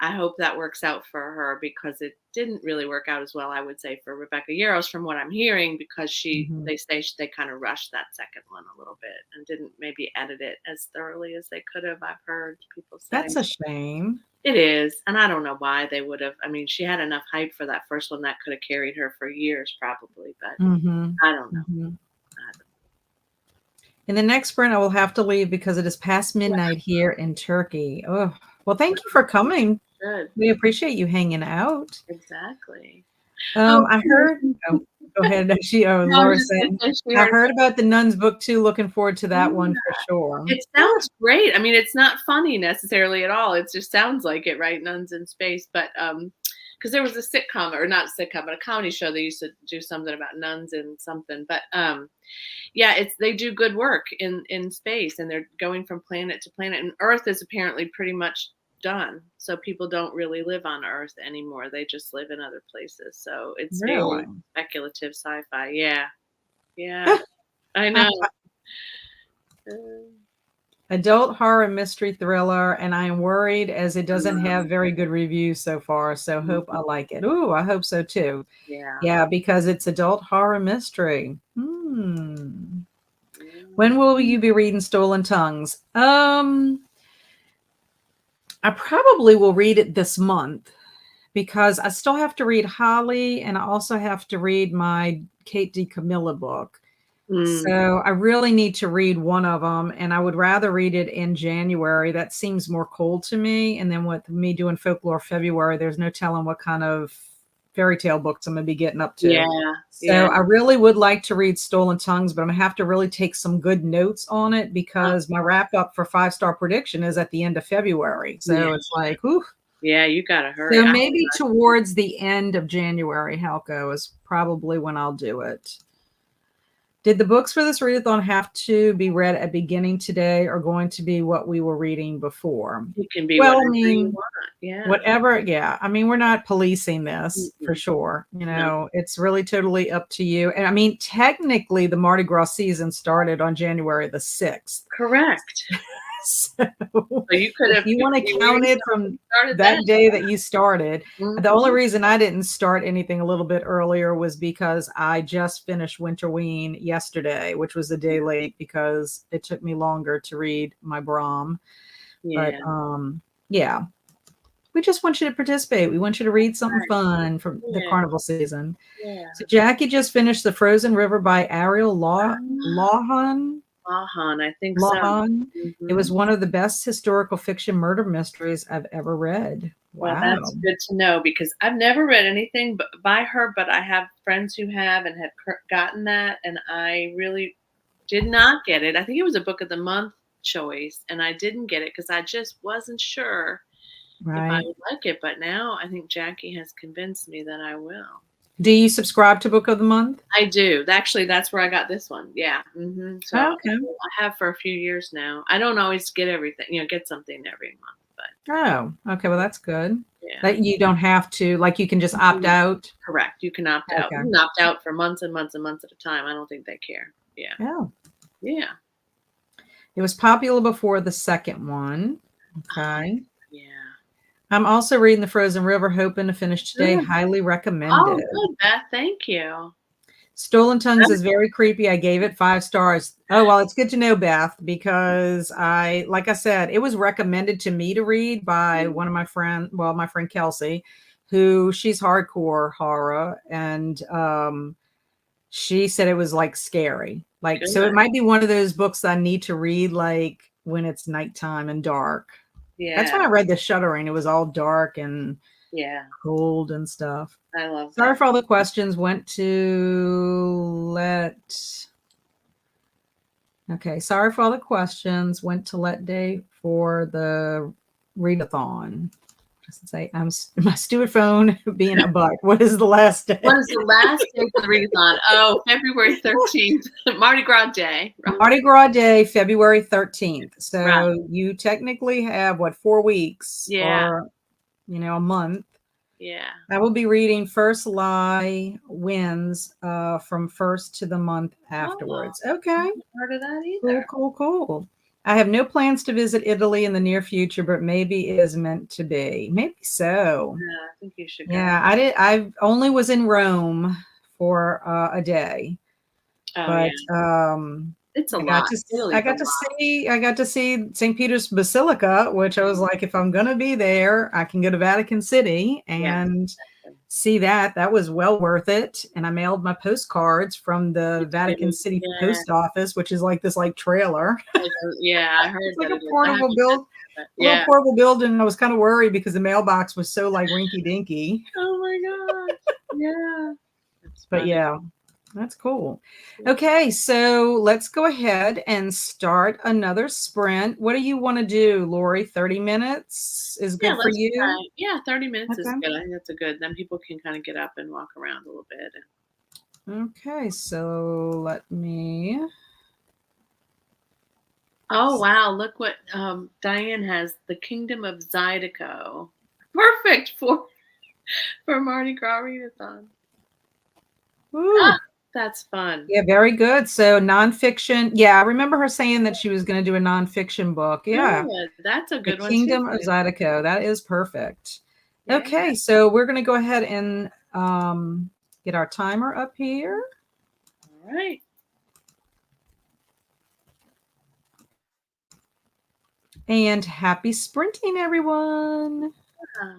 I hope that works out for her because it didn't really work out as well, I would say, for Rebecca Yarros from what I'm hearing, because they say they kind of rushed that second one a little bit and didn't maybe edit it as thoroughly as they could have. I've heard people say. That's a shame. It is, and I don't know why they would have. I mean, she had enough hype for that first one that could have carried her for years probably, but I don't know. In the next sprint, I will have to leave because it is past midnight here in Turkey. Oh, well, thank you for coming. Good. We appreciate you hanging out. Exactly. I heard. Oh, go ahead. Laura said, I heard about the Nuns book too. Looking forward to that one for sure. It sounds great. I mean, it's not funny necessarily at all. It just sounds like it, right? Nuns in Space, but because there was a sitcom, or not sitcom, but a comedy show. They used to do something about nuns and something, but yeah, they do good work in space, and they're going from planet to planet. And Earth is apparently pretty much done, so people don't really live on Earth anymore. They just live in other places. So it's very speculative sci-fi. Yeah, I know. Adult horror mystery thriller, and I am worried as it doesn't have very good reviews so far. So hope I like it. Ooh, I hope so too. Yeah, because it's adult horror mystery. When will you be reading Stolen Tongues? I probably will read it this month because I still have to read Holly, and I also have to read my Kate DiCamilla book. So I really need to read one of them, and I would rather read it in January. That seems more cold to me. And then with me doing Folklore February, there's no telling what kind of fairy tale books I'm going to be getting up to. So I really would like to read Stolen Tongues, but I'm going to have to really take some good notes on it because my wrap up for 5-star prediction is at the end of February. So it's like, ooh. Yeah, you got to hurry. So maybe towards the end of January, Halco, is probably when I'll do it. Did the books for this readathon have to be read at beginning today, or going to be what we were reading before? It can be whatever you want. Yeah. Whatever. Yeah. I mean, we're not policing this for sure. You know, it's really totally up to you. And I mean, technically the Mardi Gras season started on January the 6th. Correct. So you could have, if you want to count it from that day that you started. The only reason I didn't start anything a little bit earlier was because I just finished Winterween yesterday, which was a day late because it took me longer to read my Brahm. But yeah, we just want you to participate. We want you to read something fun from the carnival season. So Jackie just finished The Frozen River by Ariel Lawhon. I think so. It was one of the best historical fiction murder mysteries I've ever read. Wow. Well, that's good to know because I've never read anything by her, but I have friends who have and have gotten that, and I really did not get it. I think it was a book of the month choice, and I didn't get it because I just wasn't sure if I would like it. But now I think Jackie has convinced me that I will. Do you subscribe to Book of the Month? I do. Actually, that's where I got this one. Yeah. So I have for a few years now. I don't always get everything, get something every month. But okay. Well, that's good. Yeah. That you don't have to, like, you can just opt out. Correct. You can opt out. You can opt out for months and months and months at a time. I don't think they care. Yeah. Yeah. It was popular before the second one. Okay. I'm also reading The Frozen River, hoping to finish today. Highly recommended. Oh, good, Beth. Thank you. Stolen Tongues is very creepy. I gave it 5 stars. Oh, well, it's good to know, Beth, because like I said, it was recommended to me to read by one of my friends, my friend Kelsey, who she's hardcore horror. And she said it was like scary. Like, so it might be one of those books that I need to read like when it's nighttime and dark. Yeah. That's when I read The Shuddering. It was all dark and cold and stuff. I love Sorry for all the questions. Went to sorry for all the questions. Went to Let Day for the readathon. Just say, my stupid phone being a butt. What is the last day? What is the last day for the readathon? Oh, February 13th. Mardi Gras Day. Mardi Gras Day, February 13th. So you technically have 4 weeks or, a month. Yeah. I will be reading First Lie Wins from first to the month Oh, afterwards. I Okay. haven't heard of that Cool, either. cool, cool. I have no plans to visit Italy in the near future, but maybe it is meant to be. Maybe so. Yeah, I think you should go. Yeah, I only was in Rome for a day, Oh yeah, but it's a I got lot. to Italy's a lot. I got to see St. Peter's Basilica, which I was like, if I'm gonna be there, I can go to Vatican City Yes. and see that. That was well worth it. And I mailed my postcards from the Vatican City Yeah. post office, which is like this like trailer. Yeah, I heard It's like that a it is. I haven't portable build, been, a little yeah. portable building. And I was kind of worried because the mailbox was so like rinky dinky. Oh my gosh. Yeah. That's But funny. yeah, that's cool. Yeah. Okay, so let's go ahead and start another sprint. What do you want to do, Lori? 30 minutes is Yeah, good for let's you? try. Yeah, 30 minutes is Okay. good. I think that's a good. Then people can kind of get up and walk around a little bit. Okay, so let me. Oh wow, look what Diane has. The Kingdom of Zydeco. Perfect for Mardi Gras Readathon. Woo. Ah, that's fun. Yeah, very good. So nonfiction. Yeah, I remember her saying that she was going to do a nonfiction book. Yeah. Good. That's a The good one too. Kingdom of Zydeco. That is perfect. Yeah. Okay, so we're going to go ahead and get our timer up here. All right. And happy sprinting, everyone. Yeah.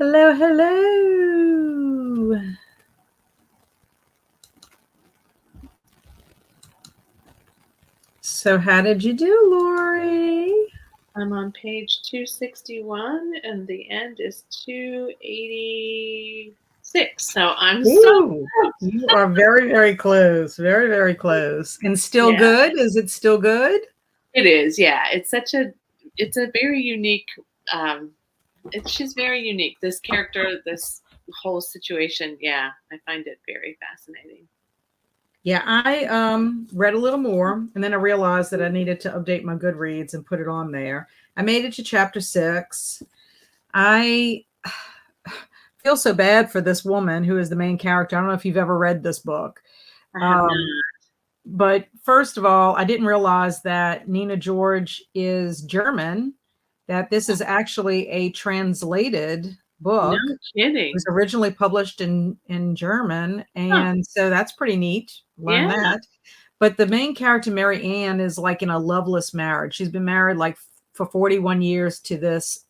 Hello, hello. So how did you do, Lori? I'm on page 261 and the end is 286. So I'm so Ooh, close. you are very, very close. Very, very close. And still Yeah, good? Is it still good? it is. Yeah, it's a very unique. Um, she's very unique. This character, this whole situation. Yeah, I find it very fascinating. Yeah, I read a little more and then I realized that I needed to update my Goodreads and put it on there. I made it to chapter 6. I feel so bad for this woman who is the main character. I don't know if you've ever read this book. I have Um, not. but first of all, I didn't realize that Nina George is German, that this is actually a translated No book. It was kidding. originally published in German, Huh. and so that's pretty neat. Learn Yeah. that. But the main character, Mary Ann, is like in a loveless marriage. She's been married like for 41 years to this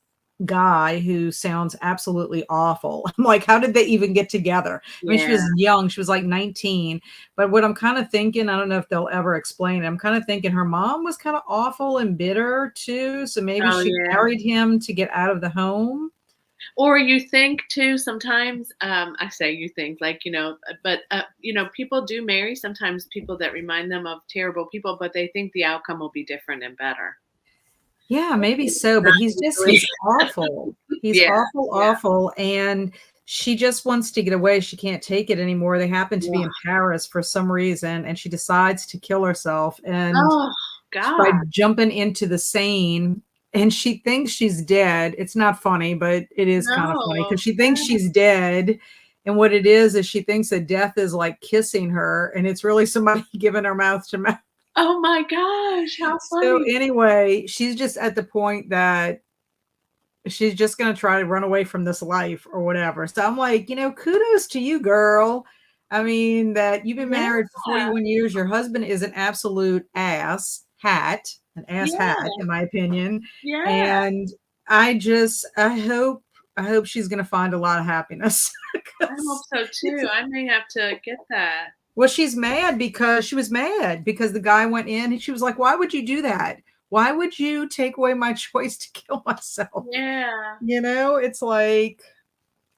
guy who sounds absolutely awful. I'm like, how did they even get together? I mean, she Yeah. was young. She was like 19. But what I'm kind of thinking, I don't know if they'll ever explain it. I'm kind of thinking her mom was kind of awful and bitter too. So maybe Oh she yeah. married him to get out of the home. Or you think too sometimes, I say you think, like, but, people do marry sometimes people that remind them of terrible people, but they think the outcome will be different and better. Yeah, maybe so, but Not he's usually. awful. He's Yeah, awful, yeah. awful, and she just wants to get away. She can't take it anymore. They happen to be Ugh. in Paris for some reason, and she decides to kill herself and Oh, by God. jumping into the Seine, and she thinks she's dead. It's not funny, but it is kind of funny No. because she thinks she's dead, and what it is she thinks that death is like kissing her, and it's really somebody giving her mouth to mouth. Oh my gosh, how So funny. anyway, she's just at the point that she's just going to try to run away from this life or whatever. So I'm like, kudos to you, girl. I mean, that you've been Yeah, married for 41 years. Your husband is an absolute an ass hat, yeah, in my opinion. yeah. And I hope she's going to find a lot of happiness. I hope 'Cause so it's too. I may have to get that. well, she's mad because she was mad because the guy went in and she was like, why would you do that? Why would you take away my choice to kill myself? Yeah. It's like,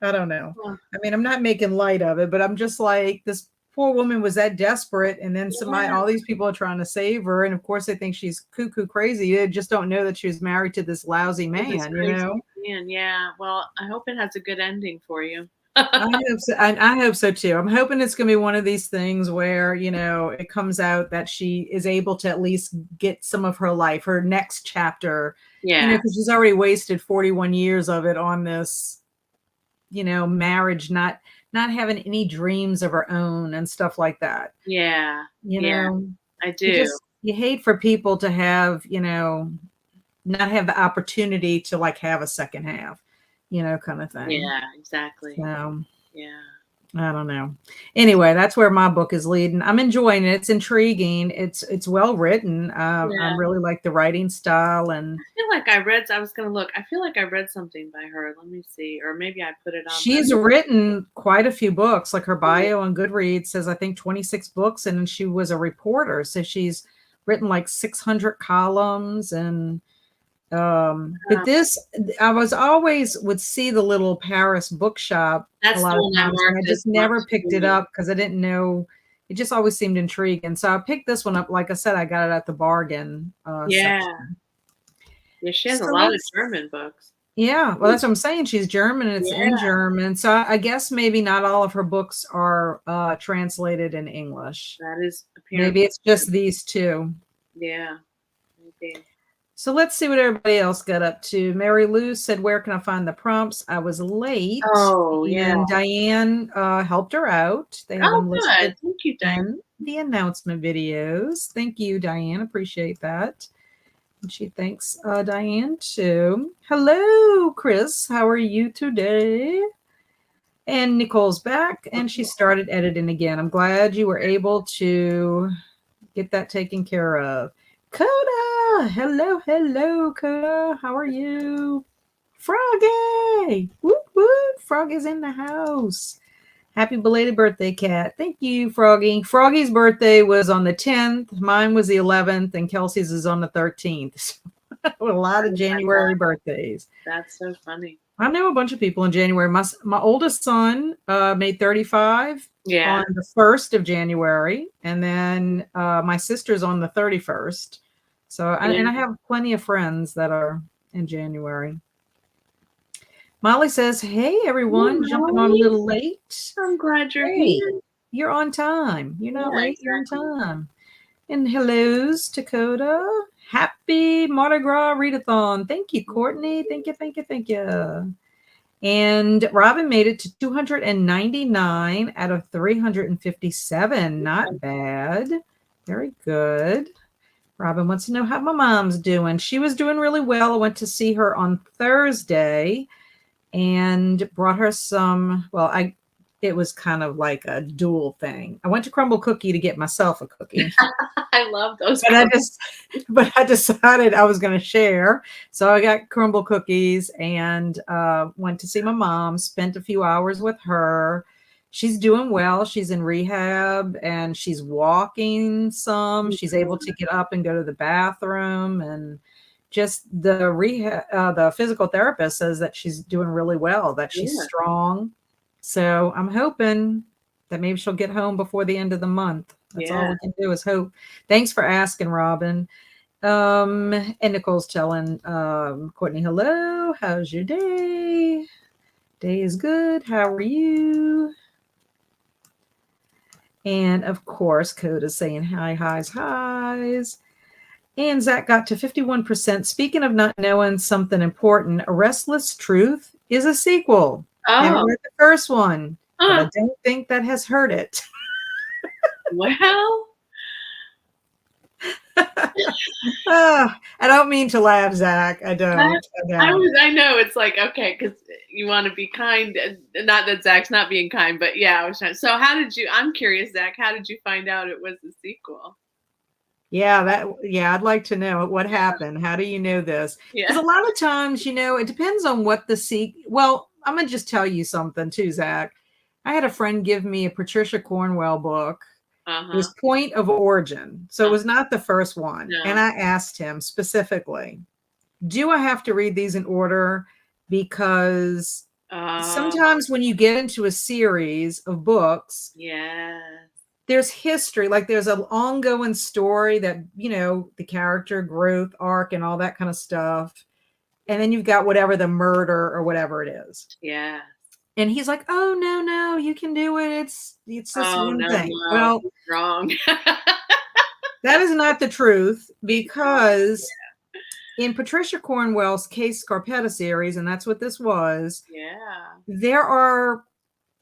I don't know. Huh. I mean, I'm not making light of it, but I'm just like, this poor woman was that desperate. And then Yeah. all these people are trying to save her. And of course, they think she's cuckoo crazy. They just don't know that she was married to this lousy With this man, crazy man, yeah. Well, I hope it has a good ending for you. I hope so. I hope so too. I'm hoping it's going to be one of these things where, it comes out that she is able to at least get some of her life, her next chapter, Yeah, because she's already wasted 41 years of it on this, marriage, not having any dreams of her own and stuff like that. yeah, You yeah, know, I do. you hate for people to have, not have the opportunity to like have a second half, kind of thing. Yeah, exactly. So Yeah. I don't know. Anyway, that's where my book is leading. I'm enjoying it. It's intriguing. It's well written. Yeah. I'm really like the writing style, and I feel like I was gonna look. I feel like I read something by her. Let me see. Or maybe I put it on she's the written quite a few books. Like her bio on Goodreads says, I think 26 books, and she was a reporter, so she's written like 600 columns and but this, I was always would see the little Paris bookshop a that's the lot of one I times, and I marked as just never must picked it read. up because I didn't know. It just always seemed intriguing. So I picked this one up. Like I said, I got it at the bargain Yeah. section. Yeah, she has a So lot of let's, German books. yeah, well, that's what I'm saying. She's German and it's in Yeah, German. So I guess maybe not all of her books are translated in English. that is apparently Maybe it's just these two. yeah, maybe. So let's see what everybody else got up to. Mary Lou said, where can I find the prompts? I was late. Oh, yeah. And Diane helped her out. They have Oh, them listed good. Thank you, Diane. in the announcement videos. Thank you, Diane. Appreciate that. And she thanks Diane too. Hello, Chris. How are you today? And Nicole's back and she started editing again. I'm glad you were able to get that taken care of. Coda! Hello, hello, Coda. How are you? Froggy! Whoop, whoop. Frog is in the house. Happy belated birthday, Kat. Thank you, Froggy. Froggy's birthday was on the 10th. Mine was the 11th, and Kelsey's is on the 13th. A lot of January birthdays. That's so funny. I know a bunch of people in January. My oldest son made 35 on the 1st of January, and then my sister's on the 31st. So, and I have plenty of friends that are in January. Molly says, hey, everyone, jumping on a little late. I'm glad you're here. You're on time. You're not late. Exactly. You're on time. And hellos, Dakota. Happy MardiGras Readathon. Thank you, Courtney. Thank you, thank you, thank you. And Robin made it to 299 out of 357. Not bad. Very good. Robin wants to know how my mom's doing. She was doing really well. I went to see her on Thursday and brought her some, it was kind of like a dual thing. I went to Crumble Cookie to get myself a cookie. I love those. But I decided I was going to share. So I got Crumble Cookies and went to see my mom, spent a few hours with her. She's doing well. She's in rehab and she's walking some. She's able to get up and go to the bathroom, and just the rehab, the physical therapist says that she's doing really well, that she's strong. So I'm hoping that maybe she'll get home before the end of the month. That's all we can do is hope. Thanks for asking, Robin. And Nicole's telling Courtney, hello, how's your day? Day is good. How are you? And of course, Coda's saying hi, highs. And Zach got to 51%. Speaking of not knowing something important, A Restless Truth is a sequel. Never read the first one, but I don't think that has hurt it. Well, I don't mean to laugh, Zach. I don't. I know it's like, okay, because you want to be kind. Not that Zach's not being kind, but yeah, I was trying. So I'm curious, Zach, how did you find out it was a sequel? Yeah, I'd like to know what happened. How do you know this? Because a lot of times, it depends on what well, I'm going to just tell you something too, Zach. I had a friend give me a Patricia Cornwell book. It was Point of Origin. So it was not the first one. No. And I asked him specifically, do I have to read these in order? Because sometimes when you get into a series of books, there's history, like there's an ongoing story that, the character growth arc and all that kind of stuff. And then you've got whatever the murder or whatever it is. Yeah. And he's like, oh, no, you can do it. It's this one thing. No, well, wrong. That is not the truth, because in Patricia Cornwell's Case Scarpetta series, and that's what this was, there are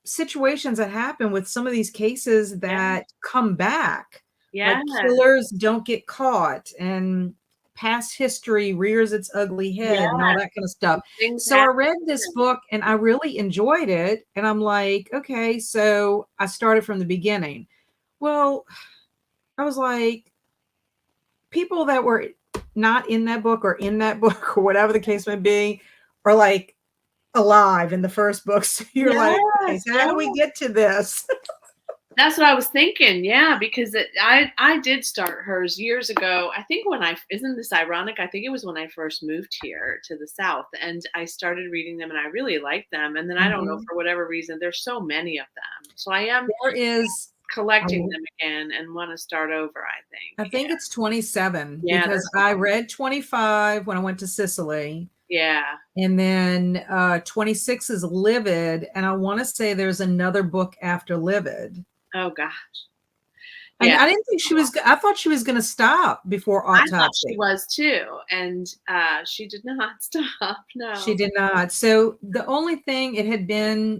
situations that happen with some of these cases that come back. Like killers don't get caught, and past history rears its ugly head and all that kind of stuff. So I read this book and I really enjoyed it. And I'm like, okay, so I started from the beginning. Well, I was like, people that were not in that book or or whatever the case may be, are like alive in the first book. So you're like, okay, so how do we get to this? That's what I was thinking. Yeah, because I did start hers years ago. I think isn't this ironic? I think it was when I first moved here to the South, and I started reading them and I really liked them. And then I don't know, for whatever reason, there's so many of them. So I am collecting them again and want to start over, I think. It's 27 because I read 25 when I went to Sicily. Yeah. And then 26 is Livid. And I want to say there's another book after Livid. Oh, gosh. Yeah. I didn't think I thought she was going to stop before Autopsy. I thought she was too. And she did not stop. No. She did not. So the only thing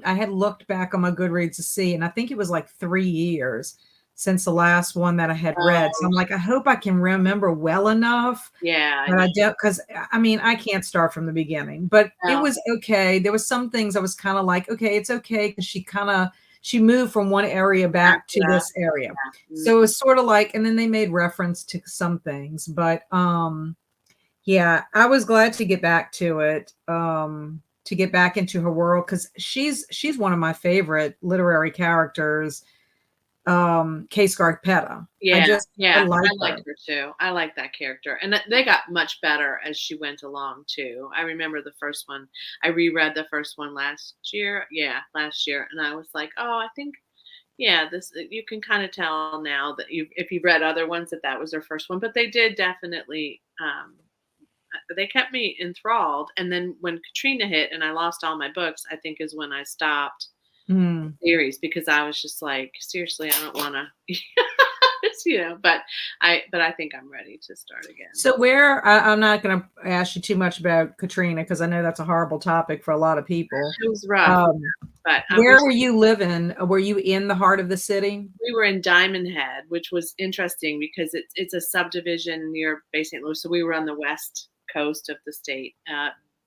I had looked back on my Goodreads to see, and I think it was like 3 years since the last one that I had read. So I'm like, I hope I can remember well enough. Yeah. But I don't, because I can't start from the beginning, but it was okay. There was some things I was kind of like, okay, it's okay. Because she moved from one area back to this area. Yeah. So it was sort of like, and then they made reference to some things, but I was glad to get back to it, to to get back into her world because she's one of my favorite literary characters. Kay Scarpetta. Yeah, I yeah, like I like her. her too. I like that character, and they got much better as she went along too. I remember the first one. I reread the first one last year. Yeah, last year, and I was like, oh, I think, yeah, this you can kind of tell now that if you've read other ones that was their first one, but they did definitely. They kept me enthralled, and then when Katrina hit and I lost all my books, I think is when I stopped Mm. series because I was just like, seriously, I don't want to, but I think I'm ready to start again. So I'm not going to ask you too much about Katrina because I know that's a horrible topic for a lot of people. It was rough, but Where were you living? Were you in the heart of the city? we were in Diamond Head, which was interesting because it's a subdivision near Bay St. Louis. So we were on the west coast of the state,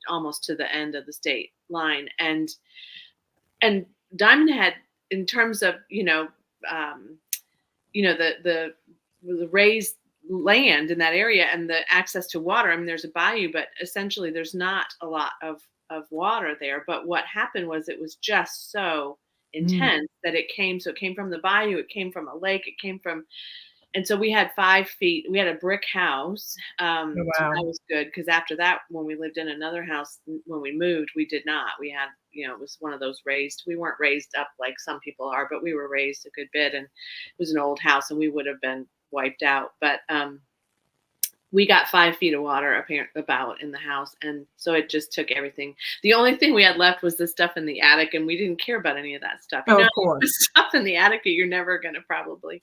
almost to the end of the state line, and Diamond Head, in terms of the raised land in that area and the access to water. I mean, there's a bayou, but essentially there's not a lot of water there. But what happened was it was just so intense that it came from the bayou, it came from a lake, it came from, and so we had 5 feet. We had a brick house. Oh, So wow. that was good because after that, when we lived in another house, when we moved, we did not. We had, it was one of those raised. We weren't raised up like some people are, but we were raised a good bit, and it was an old house, and we would have been wiped out. But we got 5 feet of water about in the house, and so it just took everything. The only thing we had left was the stuff in the attic, and we didn't care about any of that stuff. Oh, of The course. stuff in the attic that you're never going to probably, I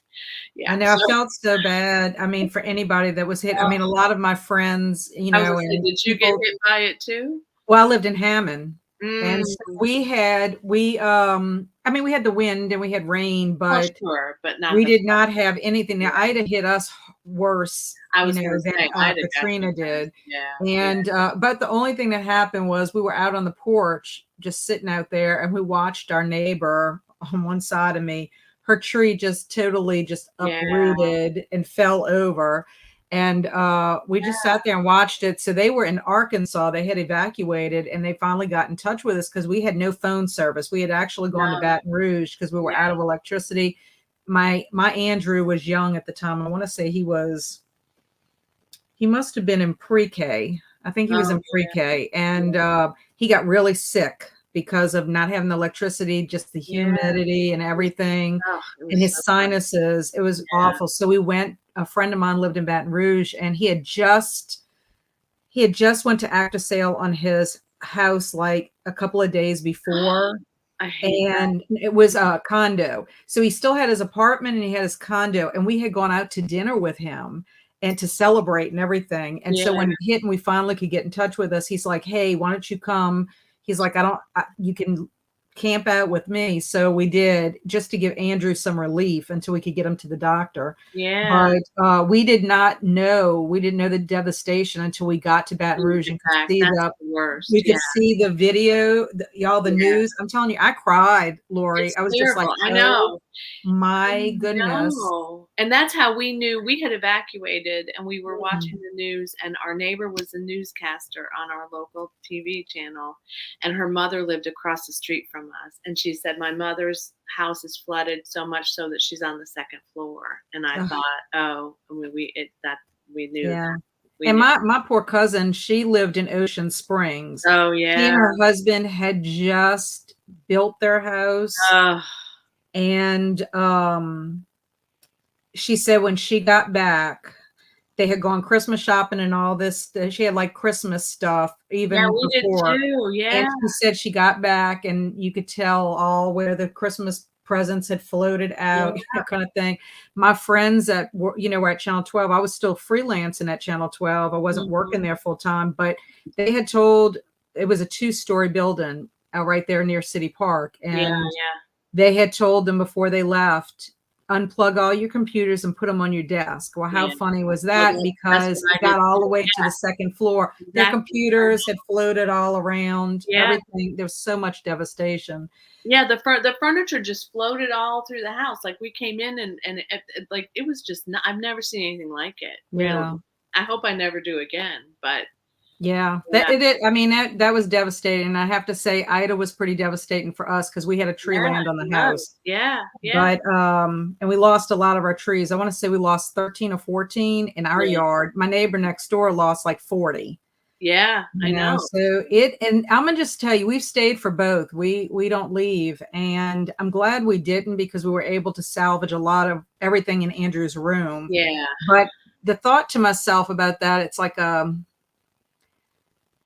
yeah. know. I felt so bad. I mean, for anybody that was hit. I mean, a lot of my friends, I was gonna say, and did you get people. hit by it too? Well, I lived in Hammond, and so Mm. I mean, we had the wind and we had rain, Oh, but sure, but we nothing. did not have anything. Now, Yeah. Ida hit us worse, I was gonna than say, Ida Katrina definitely has. did. Yeah, yeah. And but the only thing that happened was we were out on the porch, just sitting out there, and we watched our neighbor on one side of me. Her tree just totally just Yeah. uprooted and fell over. And we just sat there and watched it. So they were in Arkansas. They had evacuated, and they finally got in touch with us because we had no phone service. We had actually gone to No. Baton Rouge because we were out of electricity. My Andrew was young at the time. I want to say he must have been in pre-K. I think he was Oh, in pre-K, and he got really sick because of not having the electricity, just the yeah. humidity and everything, Oh, it and was his so sinuses. It was Yeah. awful. So we went. A friend of mine lived in Baton Rouge, and he had just went to act a sale on his house like a couple of days before. I hate that. And it was a condo. So he still had his apartment and he had his condo, and we had gone out to dinner with him and to celebrate and everything. And so Yeah. when it hit and we finally could get in touch with us, he's like, "Hey, why don't you come?" He's like, you can camp out with me." So we did, just to give Andrew some relief until we could get him to the doctor. Yeah. But we didn't know the devastation until we got to Baton Rouge and could Back. see That's the worst. we Yeah. could see the video, y'all, the Yeah. news. I'm telling you, I cried, Lori. It's I was just like, terrible. I oh know. my goodness. No. And that's how we knew we had evacuated, and we were Mm. watching the news, and our neighbor was a newscaster on our local TV channel, and her mother lived across the street from us. And she said, my mother's house is flooded so much so that she's on the second floor. And I Ugh, thought, oh, I mean, we knew yeah. that. We And knew. my poor cousin, she lived in Ocean Springs. Oh, She and yeah. her husband had just built their house. Oh, And she said when she got back, they had gone Christmas shopping and all this. She had like Christmas stuff yeah, even we did before. too. And Yeah. she said she got back and you could tell all where the Christmas presents had floated Yeah. out, that kind of thing. My friends that were, were at Channel 12, I was still freelancing at Channel 12. I wasn't working Mhm. there full time, but they had told, it was a 2-story building right there near City Park. Yeah. And Yeah. they had told them before they left, unplug all your computers and put them on your desk. Well, how Yeah. funny was Well, that? that's Because what it I did got all the too. way to the second floor. Yeah, Their exactly. computers had floated all around, Yeah. everything. There was so much devastation. Yeah, the furniture just floated all through the house. Like we came in and like it was just not, I've never seen anything like it, really. Yeah. I hope I never do again, but Yeah, Yeah. I mean, that was devastating. And I have to say, Ida was pretty devastating for us because we had a tree Yeah, land on I the know. house. Yeah, yeah. But and we lost a lot of our trees. I want to say we lost 13 or 14 in our Yeah. yard. My neighbor next door lost like 40. Yeah, I know. So and I'm gonna just tell you, we've stayed for both. We don't leave, and I'm glad we didn't because we were able to salvage a lot of everything in Andrew's room. Yeah. But the thought to myself about that, it's like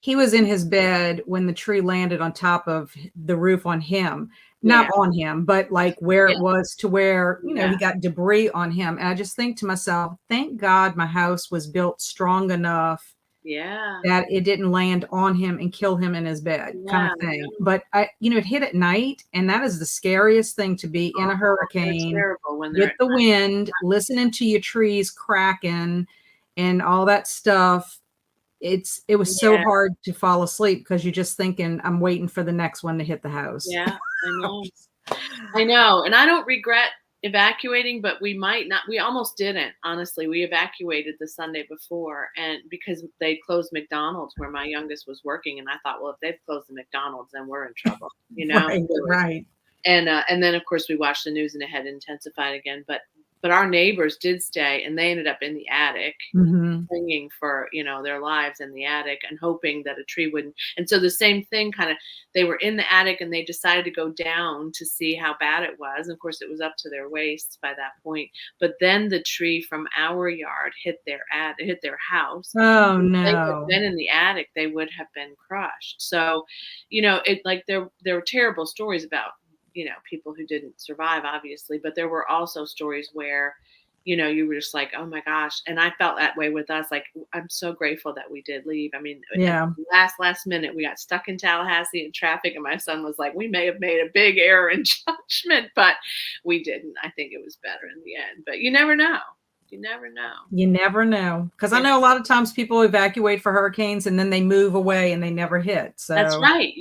he was in his bed when the tree landed on top of the roof on him, Yeah. not on him, but like where Yeah. it was to where, Yeah. he got debris on him. And I just think to myself, thank God my house was built strong enough Yeah. that it didn't land on him and kill him in his bed kind Yeah. of thing. But it hit at night, and that is the scariest thing, to be in a Oh, they're hurricane terrible when they're with at the night. wind, listening to your trees cracking and all that stuff. It was so Yeah. hard to fall asleep because you're just thinking, I'm waiting for the next one to hit the house. Yeah, I know. I know, and I don't regret evacuating, but we might not. We almost didn't, honestly. We evacuated the Sunday before, and because they closed McDonald's where my youngest was working, and I thought, well, if they've closed the McDonald's, then we're in trouble, Right, really. right. And then of course we watched the news and it had intensified again. But our neighbors did stay, and they ended up in the attic, Mhm. clinging for their lives in the attic and hoping that a tree wouldn't. And so the same thing, kind of, they were in the attic and they decided to go down to see how bad it was. Of course, it was up to their waists by that point. But then the tree from our yard hit their house. Oh, If they had no. been in the attic, they would have been crushed. So, it like there were terrible stories about people who didn't survive, obviously, but there were also stories where you were just like, oh my gosh. And I felt that way with us. Like, I'm so grateful that we did leave. I mean, at Yeah. the last minute, we got stuck in Tallahassee in traffic, and my son was like, we may have made a big error in judgment, but we didn't. I think it was better in the end. But you never know. You never know. You never know. Because I Yeah. know a lot of times people evacuate for hurricanes and then they move away and they never hit. That's So, right.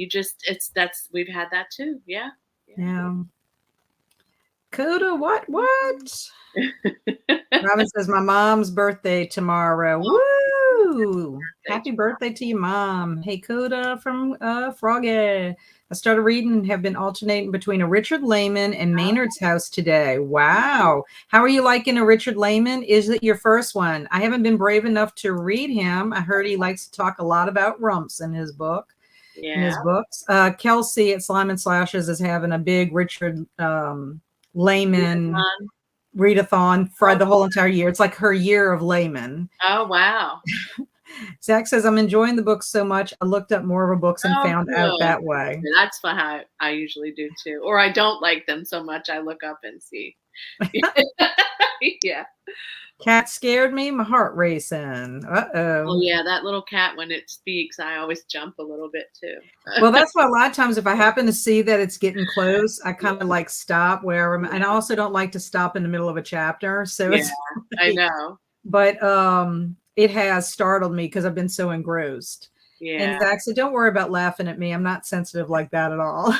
We've had that too. Yeah. yeah. Coda, what? Robin says, my mom's birthday tomorrow. Woo! Happy birthday to your mom. Hey, Coda from Froggy. I started reading and have been alternating between a Richard Lehman and Maynard's House today. Wow. How are you liking a Richard Lehman? Is it your first one? I haven't been brave enough to read him. I heard he likes to talk a lot about rumps in his book. In his Yeah. books. Kelsey at Slime and Slashes is having a big Richard Lehman readathon for the whole entire year. It's like her year of layman. Oh, wow. Zach says, I'm enjoying the book so much. I looked up more of her books and Oh, found out good. that way. That's how I usually do too. Or I don't like them so much, I look up and see. Yeah. Cat scared me. My heart racing. Oh, Uh-oh. yeah, that little cat, when it speaks, I always jump a little bit too. Well, that's why a lot of times if I happen to see that it's getting close, I kind of like stop where I'm, and I also don't like to stop in the middle of a chapter. So Yeah, it's I know. but it has startled me because I've been so engrossed. And Yeah. Zach said, don't worry about laughing at me. I'm not sensitive like that at all.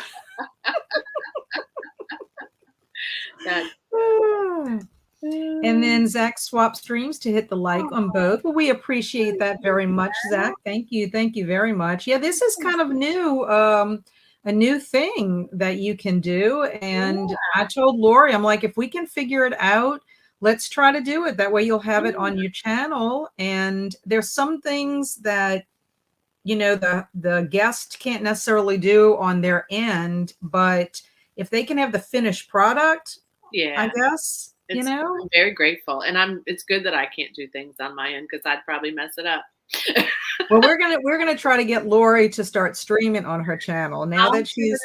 That And then Zach swapped streams to hit the like on both. Well, we appreciate that very much, Zach. Thank you. Thank you very much. Yeah, this is kind of new, a new thing that you can do. And I told Lori, I'm like, if we can figure it out, let's try to do it. That way you'll have it on your channel. And there's some things that the guest can't necessarily do on their end, but if they can have the finished product, I guess, I'm very grateful. And it's good that I can't do things on my end because I'd probably mess it up. Well, we're gonna try to get Lori to start streaming on her channel now that she's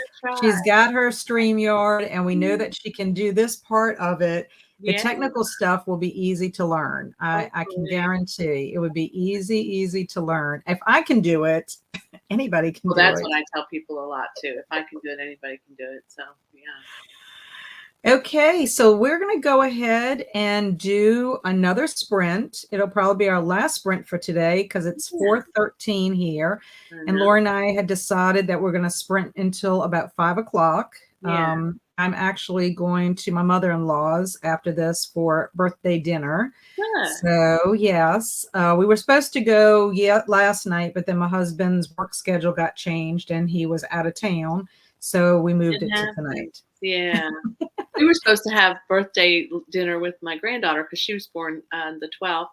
got her StreamYard and we know that she can do this part of it. The technical stuff will be easy to learn. I can guarantee it would be easy to learn. If I can do it, anybody can do it. Well, that's what I tell people a lot too. If I can do it, anybody can do it. So yeah. Okay, so we're going to go ahead and do another sprint. It'll probably be our last sprint for today because it's 4:13 here. And Laura and I had decided that we're going to sprint until about 5 o'clock. Yeah. I'm actually going to my mother-in-law's after this for birthday dinner. Good. So yes, we were supposed to go last night, but then my husband's work schedule got changed and he was out of town. So we moved It it to happens. tonight. Yeah. We were supposed to have birthday dinner with my granddaughter because she was born on the 12th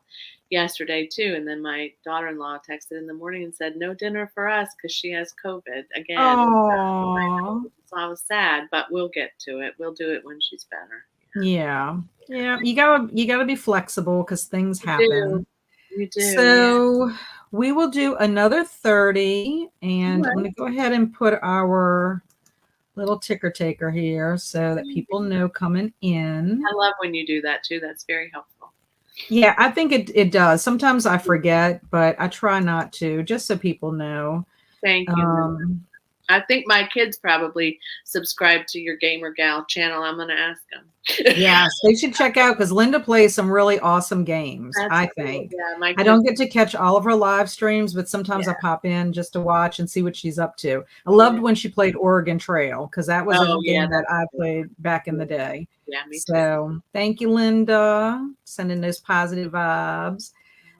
yesterday too. And then my daughter-in-law texted in the morning and said, no dinner for us because she has COVID again. Oh, So I was sad, but we'll get to it. We'll do it when she's better. yeah. Yeah. You gotta be flexible because things You do. happen. You do. Yeah. So we will do another 30, All and I'm going right. to go ahead and put our little ticker taker here so that people know coming in. I love when you do that too. That's very helpful. Yeah, I think it does. Sometimes I forget, but I try not to, just so people know. Thank you, Linda. I think my kids probably subscribe to your Gamer Gal channel. I'm going to ask them. Yes, they should check out because Linda plays some really awesome games, That's I cool. think. Yeah, my I kids. don't get to catch all of her live streams, but sometimes I Yeah. pop in just to watch and see what she's up to. I Yeah. loved when she played Oregon Trail because that was a Oh, yeah. game that I played back in the day. Yeah, me too. So thank you, Linda, sending those positive vibes.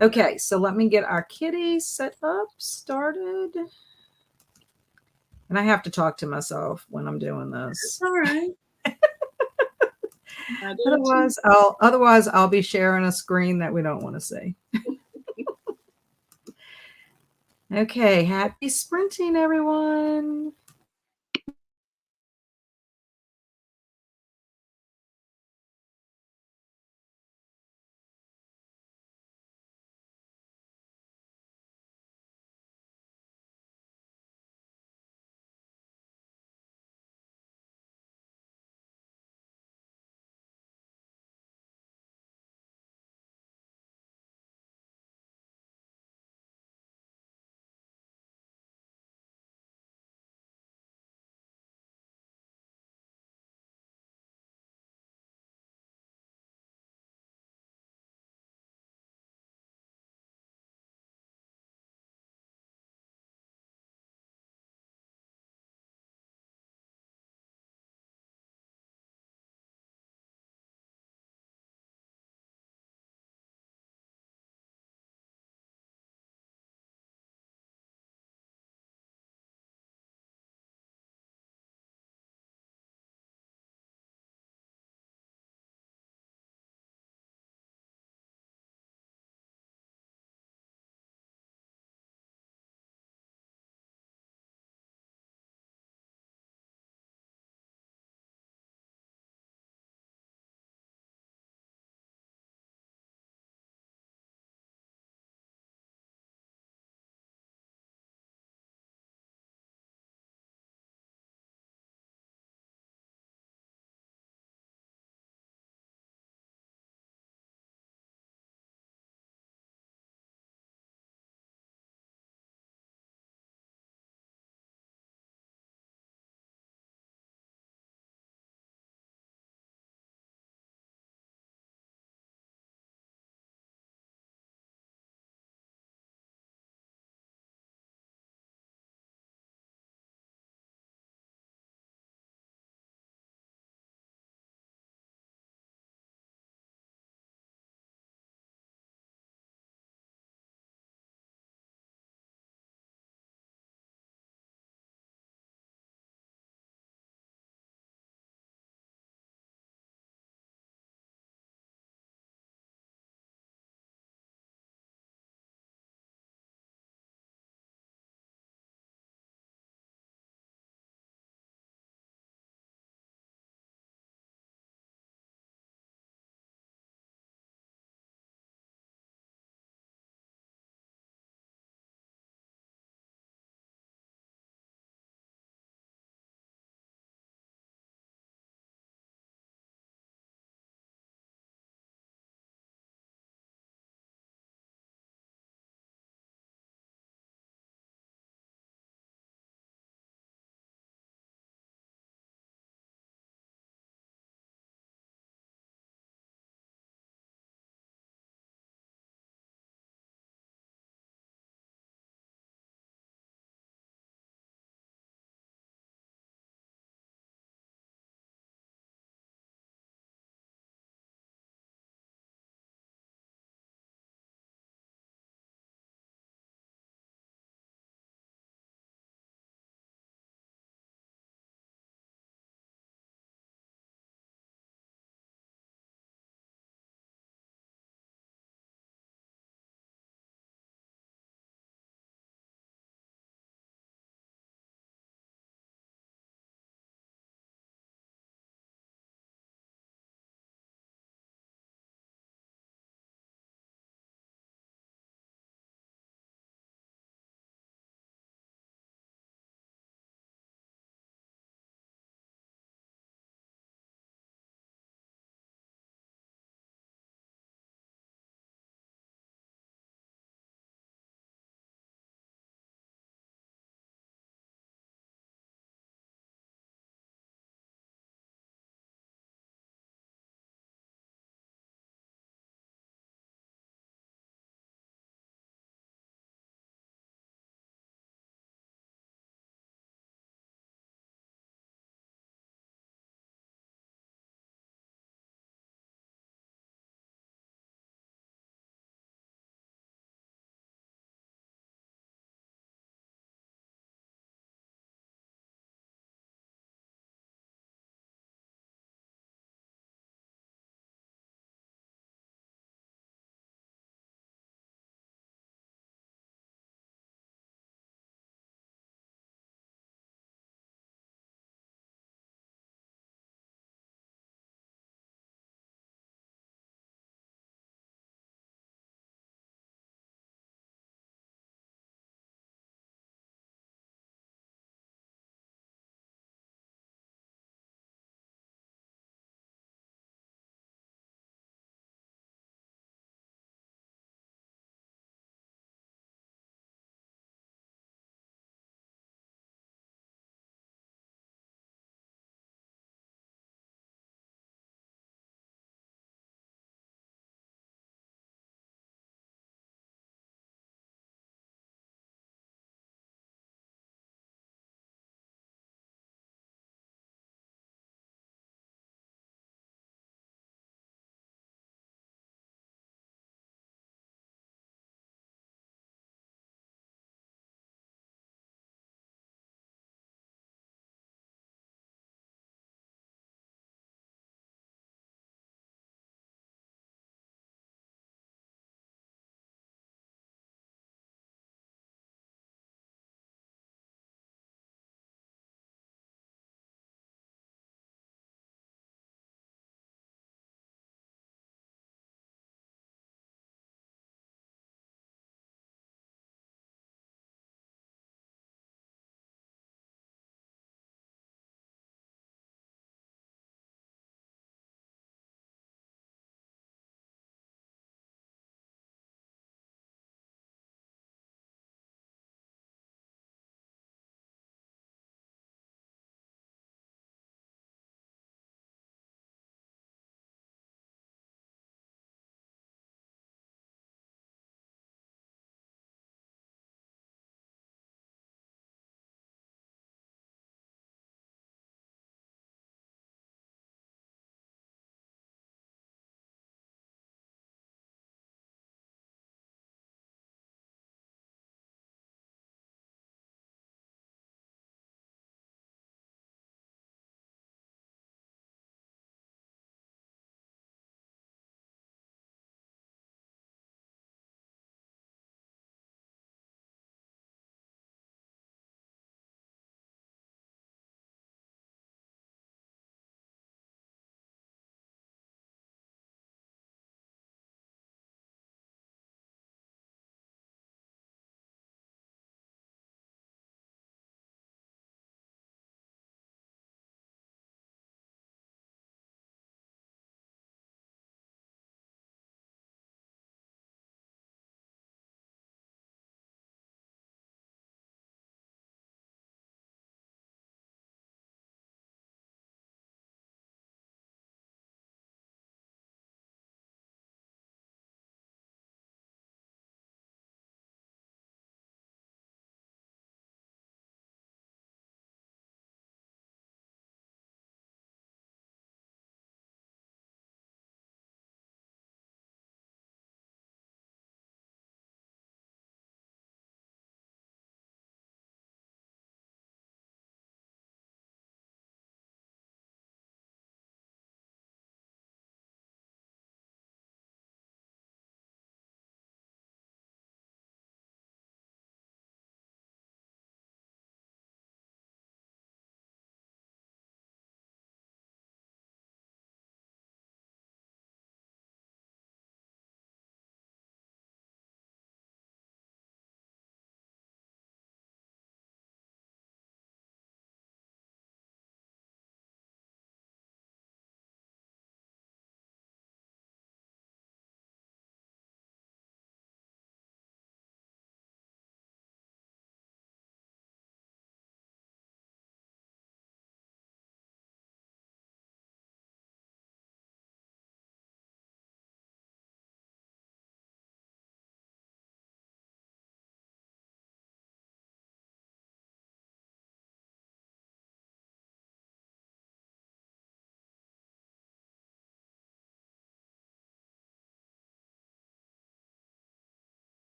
Okay, so let me get our kitty set up, started. And I have to talk to myself when I'm doing It's this. all right. I do it too. Otherwise I'll be sharing a screen that we don't want to see. Okay, happy sprinting, everyone.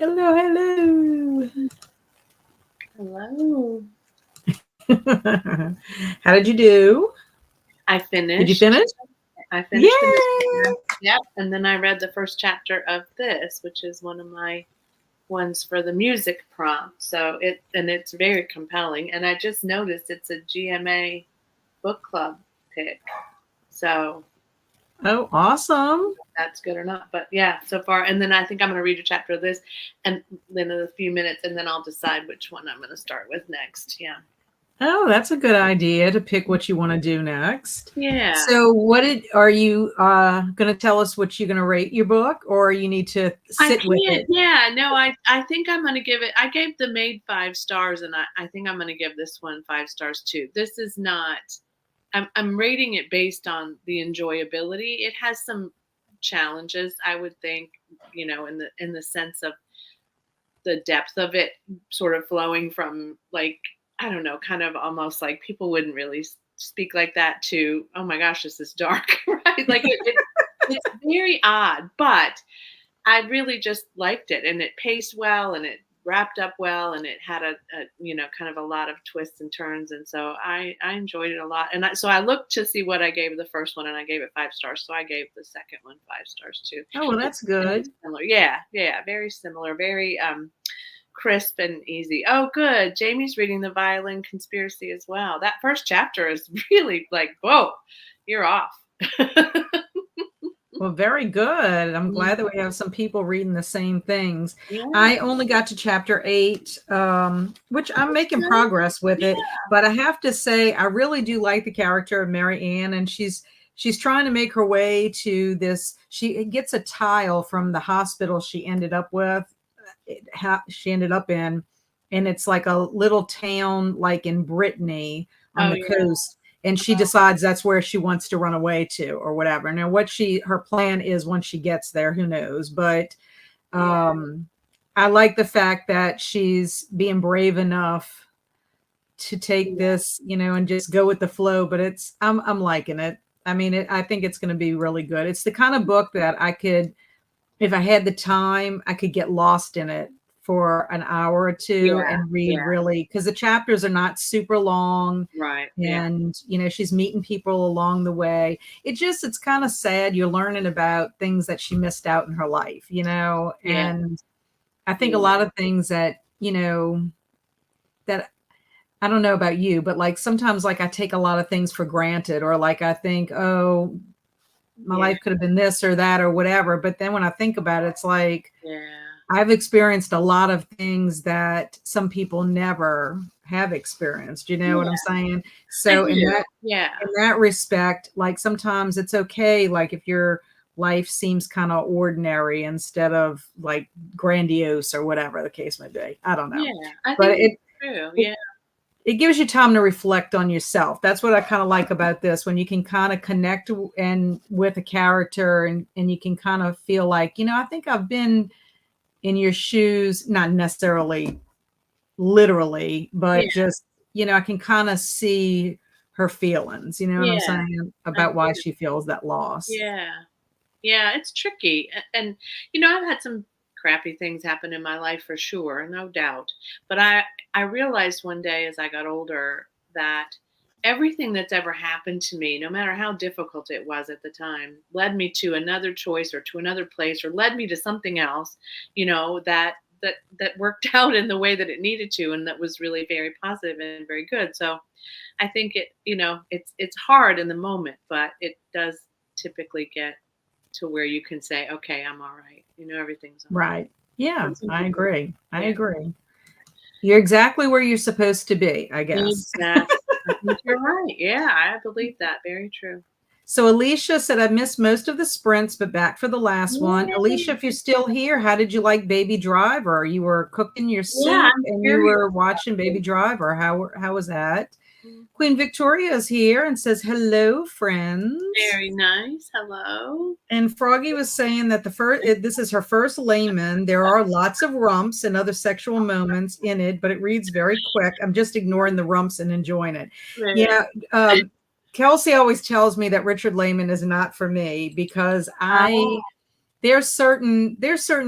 Hello, hello. Hello. How did you do? I Did you finished. finish? I finished the Yay! mystery. Yep. And then I read the first chapter of this, which is one of my ones for the music prompt. So it's very compelling. And I just noticed it's a GMA book club pick. So Oh, awesome. that's good or not. But yeah, so far. And then I think I'm going to read a chapter of this and then in a few minutes, and then I'll decide which one I'm going to start with next. Yeah. Oh, that's a good idea to pick what you want to do next. Yeah. So, are you going to tell us what you're going to rate your book, or you need to I sit with can't. it? Yeah, no, I think I'm going to give it. I gave The Maid 5 stars, and I think I'm going to give this one 5 stars too. This is not. I'm rating it based on the enjoyability. It has some challenges, I would think, in the sense of the depth of it, sort of flowing from, like, I don't know, kind of almost like people wouldn't really speak like that to, oh my gosh, this is dark, right? Like it's very odd, but I really just liked it, and it paced well, and it wrapped up well, and it had a kind of a lot of twists and turns, and so I enjoyed it a lot. And so I looked to see what I gave the first one, and I gave it 5 stars. So I gave the second one 5 stars too. Oh, well, that's good. Similar, yeah, very similar, very crisp and easy. Oh, good. Jamie's reading The Violin Conspiracy as well. That first chapter is really like, whoa, you're off. Well, very good. I'm glad that we have some people reading the same things. Yeah. I only got to chapter 8, which I'm making progress with it. But I have to say, I really do like the character of Mary Ann, and she's trying to make her way to this. She gets a tile from the hospital she ended up with. She ended up in, and it's like a little town, like in Brittany on the coast. And she decides that's where she wants to run away to or whatever. Now, what her plan is once she gets there, who knows? But I like the fact that she's being brave enough to take this, and just go with the flow. But I'm liking it. I mean, I think it's going to be really good. It's the kind of book that I could, if I had the time, I could get lost in it for an hour or two and read really, because the chapters are not super long. Right. And, she's meeting people along the way. It's kind of sad. You're learning about things that she missed out in her life, and I think a lot of things that, that I don't know about you, but like sometimes like I take a lot of things for granted, or like I think, oh, my life could have been this or that or whatever. But then when I think about it, it's like, I've experienced a lot of things that some people never have experienced. You know what I'm saying? So in that respect, like sometimes it's okay. Like if your life seems kind of ordinary instead of like grandiose or whatever the case may be. I don't know. Yeah, I but think it's true. Yeah. It gives you time to reflect on yourself. That's what I kind of like about this, when you can kind of connect with a character and you can kind of feel like, I think I've been in your shoes, not necessarily literally, but just, I can kind of see her feelings, you know what I'm saying, about why she feels that loss. Yeah, it's tricky. And I've had some crappy things happen in my life for sure, no doubt. But I realized one day as I got older that everything that's ever happened to me, no matter how difficult it was at the time, led me to another choice or to another place, or led me to something else, that worked out in the way that it needed to, and that was really very positive and very good. So I think it's hard in the moment, but it does typically get to where you can say, okay, I'm all right. Everything's all right. Right. Yeah, I agree. I agree. You're exactly where you're supposed to be, I guess. Exactly. I think you're right. Yeah, I believe that. Very true. So Alicia said, I missed most of the sprints, but back for the last one. Alicia, if you're still here, how did you like Baby Driver? You were cooking your soup and you were watching Baby Driver. How was that? Queen Victoria is here and says, hello, friends. Very nice. Hello. And Froggy was saying that this is her first layman. There are lots of rumps and other sexual moments in it, but it reads very quick. I'm just ignoring the rumps and enjoying it. Yeah. Kelsey always tells me that Richard Lehman is not for me because I there's certain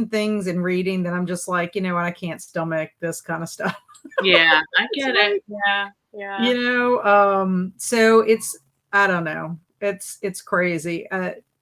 things in reading that I'm just like, you know what, I can't stomach this kind of stuff. Yeah, I It's get like, it. Yeah, yeah. you know, so it's, I don't know. It's crazy.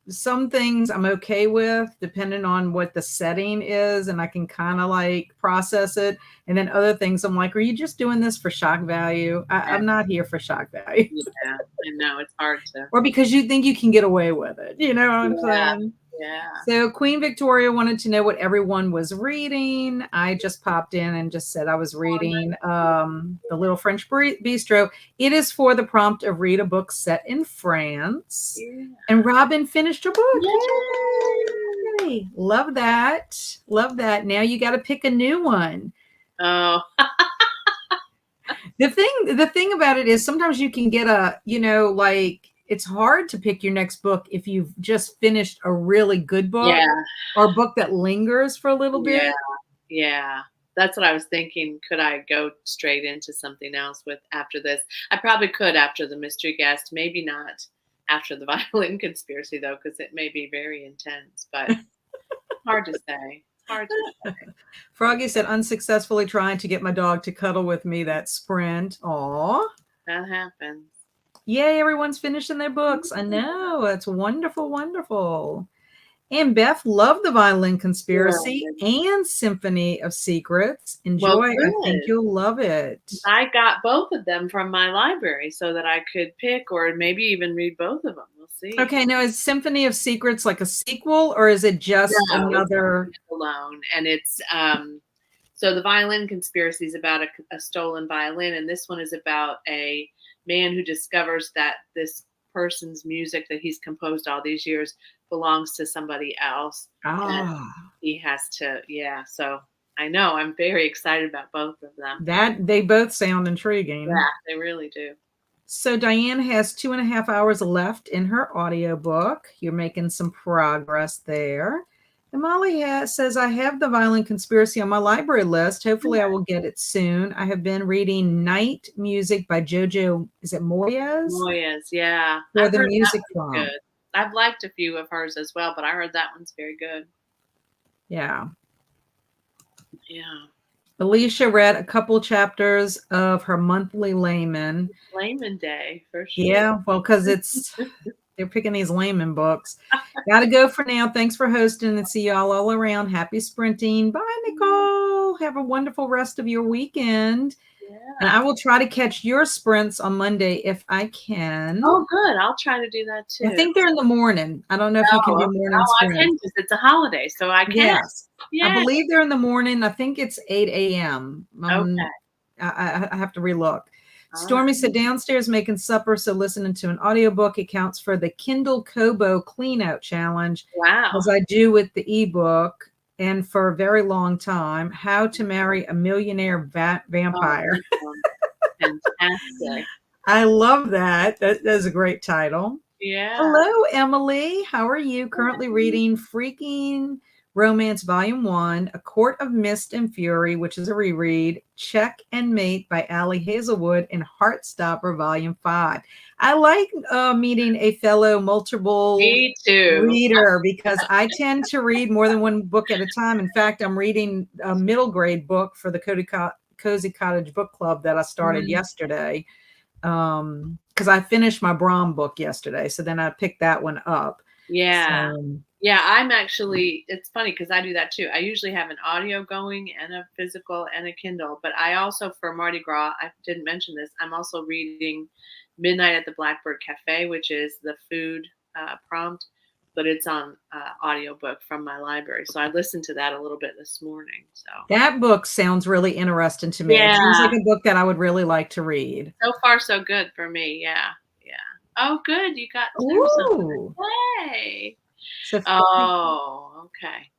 Some things I'm okay with depending on what the setting is, and I can kind of like process it. And then other things I'm like, are you just doing this for shock value? Yeah, I'm not here for shock value. yeah. I know it's hard to. Or because you think you can get away with it. You know what I'm Yeah, saying? yeah. So Queen Victoria wanted to know what everyone was reading. I just popped in and just said I was reading The Little French Bistro. It is for the prompt of read a book set in France. Yeah. And Robin finished her book. Yay! Yay! Love that. Love that. Now you got to pick a new one. Oh, The thing about it is sometimes you can get a, you know, like it's hard to pick your next book if you've just finished a really good book yeah, or a book that lingers for a little yeah, bit. yeah. That's what I was thinking. Could I go straight into something else with after this? I probably could after the mystery guest. Maybe not after the violin conspiracy though, because it may be very intense. But hard to say. Hard to say. Froggy said, unsuccessfully trying to get my dog to cuddle with me that sprint. Aw. That happens. Yay, everyone's finishing their books. I know. That's wonderful, wonderful. And Beth loved the Violin Conspiracy Good. and Symphony of Secrets. Well, Enjoy. I think good. you'll love it. I got both of them from my library so that I could pick or maybe even read both of them. We'll see. Okay, now is Symphony of Secrets like a sequel or is it just No, another? it's alone, and it's so the violin conspiracy is about a stolen violin, and this one is about a man who discovers that this person's music that he's composed all these years belongs to somebody else, and he has to. Yeah, so I know I'm very excited about both of them. That they both sound intriguing. Yeah, they really do. So Diane has 2.5 hours left in her audiobook. You're making some progress there. And Molly says, I have the Violin Conspiracy on my library list. Hopefully I will get it soon. I have been reading Night Music by Jojo, is it Moyes? Moyes, yeah. For I've the heard music that one's prompt. good. I've liked a few of hers as well, but I heard that one's very good. Yeah. Yeah. Alicia read a couple chapters of her monthly layman. Layman Day, for sure. Yeah, well, because they're picking these layman books. Gotta go for now. Thanks for hosting and see y'all all around. Happy sprinting. Bye, Nicole. Have a wonderful rest of your weekend. Yeah. And I will try to catch your sprints on Monday if I can. Oh, good. I'll try to do that too. I think they're in the morning. I don't know if you can do morning sprints. I can because it's a holiday, so I can. Yes. Yeah. I believe they're in the morning. I think it's 8 a.m. Okay. I have to relook. Stormy said downstairs making supper, so listening to an audiobook. It counts for the Kindle Kobo clean out challenge. Wow. As I do with the ebook, and for a very long time, How to Marry a Millionaire Vampire. Oh, fantastic. I love that. That's a great title. Yeah. Hello, Emily. How are you? Currently reading Freaking Romance Volume 1, A Court of Mist and Fury, which is a reread, Check and Mate by Allie Hazelwood, and Heartstopper Volume 5. I like meeting a fellow multiple reader because I tend to read more than one book at a time. In fact, I'm reading a middle grade book for the Cozy Cottage Book Club that I started yesterday. Because I finished my Brahm book yesterday, so then I picked that one up. Yeah. Yeah, I'm actually, it's funny because I do that too. I usually have an audio going and a physical and a Kindle, but I also, for Mardi Gras, I didn't mention this, I'm also reading Midnight at the Blackbird Cafe, which is the food prompt, but it's on audiobook from my library. So I listened to that a little bit this morning. So that book sounds really interesting to me. Yeah. It seems like a book that I would really like to read. So far, so good for me. Yeah. Yeah. Oh, good. You got Ooh. something. Hey. So okay.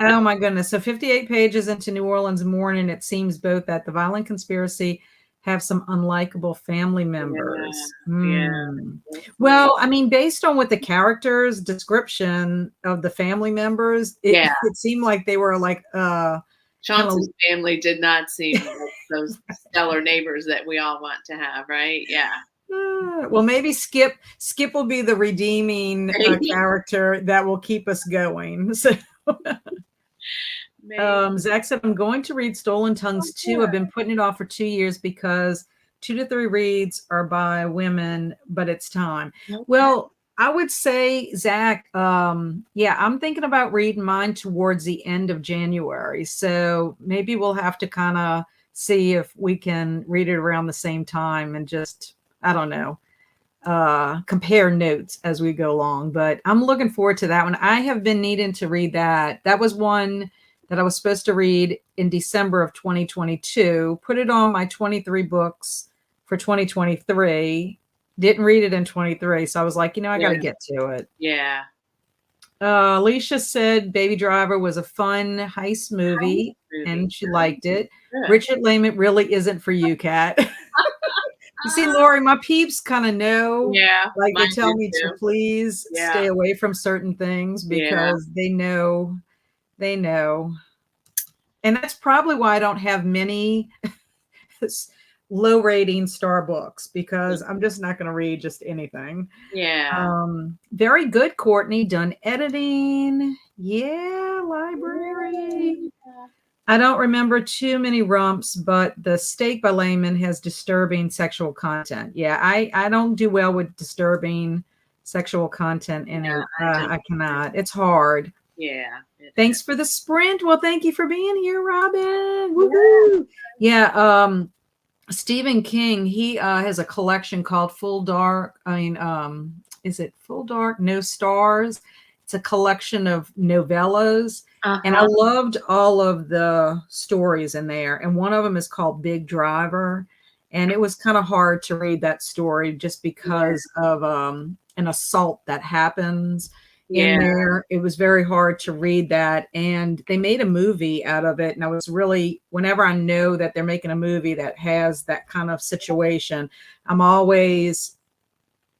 Oh my goodness. So 58 pages into New Orleans Morning, it seems both that the Violin Conspiracy have some unlikable family members. Yeah. Well, I mean, based on what the characters' description of the family members, it seemed like they were like Chauncey's family did not seem like those stellar neighbors that we all want to have, right? Yeah. Well, maybe Skip will be the redeeming Maybe. character that will keep us going. So Maybe. Zach said, I'm going to read Stolen Tongues too. I've been putting it off for 2 years because 2 to 3 reads are by women, but it's time. Okay. Well, I would say, Zach, yeah, I'm thinking about reading mine towards the end of January. So maybe we'll have to kind of see if we can read it around the same time and just, I don't know, compare notes as we go along. But I'm looking forward to that one. I have been needing to read that. That was one that I was supposed to read in December of 2022, put it on my 23 books for 2023. Didn't read it in 23. So I was like, I got to get to it. Yeah. Alicia said Baby Driver was a fun heist movie and she liked it. Good. Richard Lehman really isn't for you, Kat. You see, Lori, my peeps kind of know. Yeah. Like they tell me to please stay away from certain things because they know. And that's probably why I don't have many low rating star books because I'm just not going to read just anything. Yeah. Very good, Courtney. Done editing. Yeah, library. Yeah. I don't remember too many rumps, but The Steak by Layman has disturbing sexual content. Yeah, I don't do well with disturbing sexual content. I cannot. It's hard. Yeah. Thanks for the sprint. Well, thank you for being here, Robin. Woo-hoo. Yeah. Stephen King, he has a collection called Full Dark. Is it Full Dark? No Stars. It's a collection of novellas. And I loved all of the stories in there. And one of them is called Big Driver. And it was kind of hard to read that story just because of an assault that happens in there. It was very hard to read that. And they made a movie out of it. And I was really, whenever I know that they're making a movie that has that kind of situation, I'm always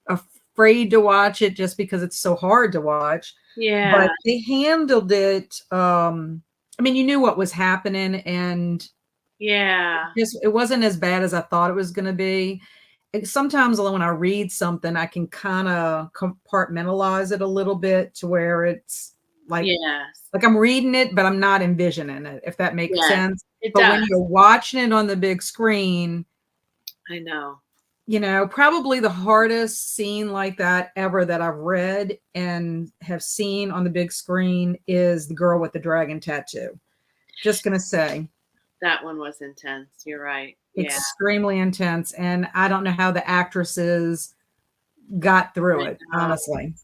afraid to watch it just because it's so hard to watch. Yeah. But they handled it. You knew what was happening and it wasn't as bad as I thought it was going to be. Sometimes when I read something, I can kind of compartmentalize it a little bit to where it's like I'm reading it, but I'm not envisioning it, if that makes sense. But when you're watching it on the big screen, I know. Probably the hardest scene like that ever that I've read and have seen on the big screen is The Girl with the Dragon Tattoo. Just going to say. That one was intense. You're right. Extremely intense. And I don't know how the actresses got through it, honestly.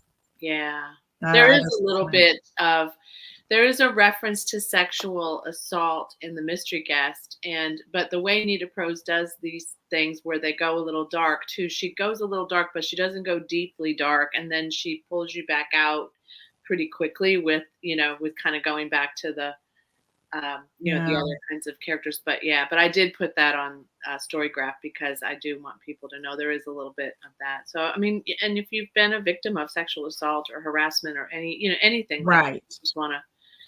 Yeah. There is a little bit of, there is a reference to sexual assault in The Mystery Guest. But the way Nita Prose does these things where they go a little dark too, she goes a little dark, but she doesn't go deeply dark. And then she pulls you back out pretty quickly with kind of going back to the, the other kinds of characters. But I did put that on Storygraph because I do want people to know there is a little bit of that. So, and if you've been a victim of sexual assault or harassment or anything, right. Like, you just want to.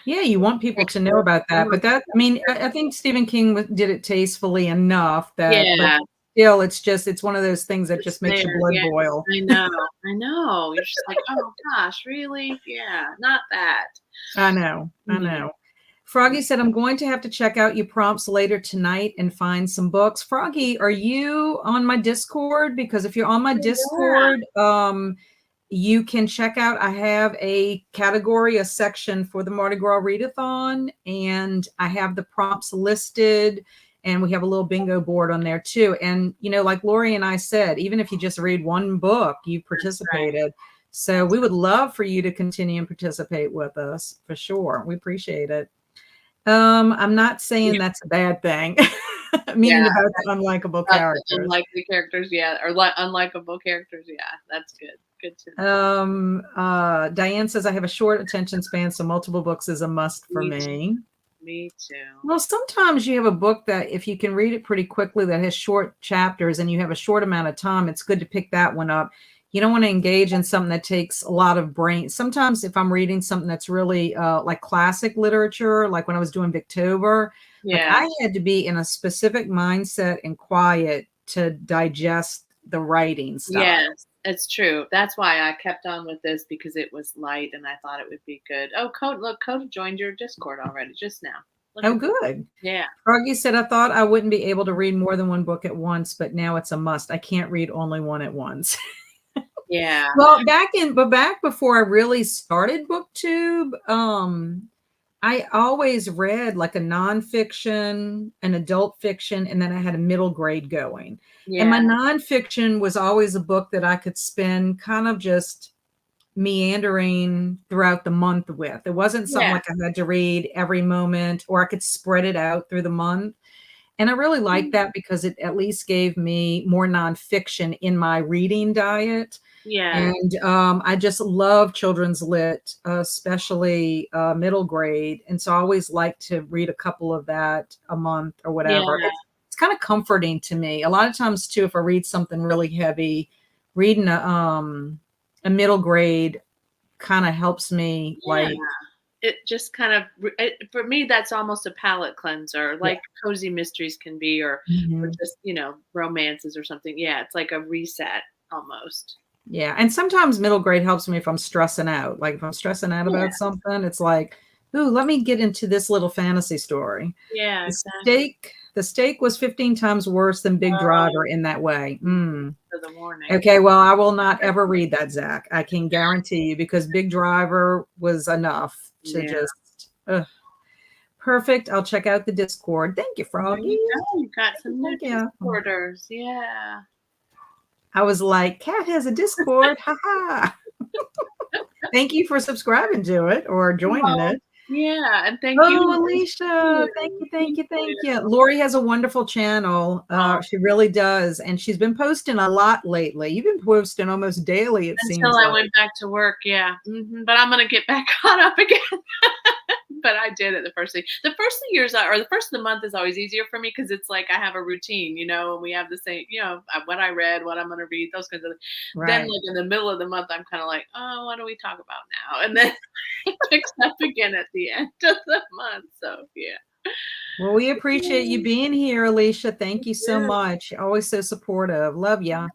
Yeah, you want people to know about that. But I think Stephen King did it tastefully enough that still it's one of those things that just makes your blood boil. I know. You're just like, oh gosh, really? Yeah, not that. I know. Froggy said, I'm going to have to check out your prompts later tonight and find some books. Froggy, are you on my Discord? Because if you're on my Discord, you can check out, I have a category, a section for the MardiGras Readathon, and I have the prompts listed, and we have a little bingo board on there too. And, like Lori and I said, even if you just read one book, you participated. Right. So we would love for you to continue and participate with us for sure. We appreciate it. I'm not saying that's a bad thing. Meaning about the unlikable characters. Unlikely characters, or unlikable characters, that's good. Good to know. Diane says I have a short attention span, so multiple books is a must for me. Me too. Well, sometimes you have a book that if you can read it pretty quickly that has short chapters and you have a short amount of time, it's good to pick that one up. You don't want to engage in something that takes a lot of brain. Sometimes if I'm reading something that's really like classic literature, like when I was doing Booktober, I had to be in a specific mindset and quiet to digest the writing style. Yes, it's true. That's why I kept on with this, because it was light and I thought it would be good. Oh, Coda joined your Discord already just now. Look Oh, at that. good. Yeah. Froggy said, I thought I wouldn't be able to read more than one book at once, but now it's a must. I can't read only one at once. Yeah. Well, back before I really started BookTube, I always read like a nonfiction, an adult fiction, and then I had a middle grade going. And my Yeah. nonfiction was always a book that I could spend kind of just meandering throughout the month with. It wasn't something Yeah. like I had to read every moment, or I could spread it out through the month. And I really liked that because it at least gave me more nonfiction in my reading diet. Yeah. And I just love children's lit, especially middle grade. And so I always like to read a couple of that a month or whatever. Yeah. It's kind of comforting to me. A lot of times too, if I read something really heavy, reading a middle grade kind of helps me like, It just kind of, for me, that's almost a palate cleanser, like cozy mysteries can be, or mhm. just, romances or something. Yeah, it's like a reset almost. Yeah. And sometimes middle grade helps me if I'm stressing out. Like if I'm stressing out Yeah. about something, it's like, ooh, let me get into this little fantasy story. Yeah, The exactly. steak was 15 times worse than Big Driver in that way. For the morning. Okay, well, I will not ever read that, Zach. I can guarantee you, because Big Driver was enough to Yeah. just perfect. I'll check out the Discord. Thank you, There Froggy. you go. You got some new Thank you. Discorders. Yeah. I was like, Kat has a Discord. Ha ha. Thank you for subscribing to it or joining Well, it. yeah, and thank you. Oh, Alicia, thank you, thank you, thank you. Lori has a wonderful channel. She really does. And she's been posting a lot lately. You've been posting almost daily, it seems Until I like. went back to work, yeah. But I'm gonna get back caught up again. But I did it the first thing. The first of the years, or the first of the month, is always easier for me because it's like I have a routine, and we have the same, what I read, what I'm gonna read, those kinds of things. Then, Right. like in the middle of the month, I'm kind of like, oh, what do we talk about now? And then it picks up again at the end of the month. So yeah. Well, we appreciate you being here, Alicia. Thank you so Yeah. much. Always so supportive. Love ya. Yeah.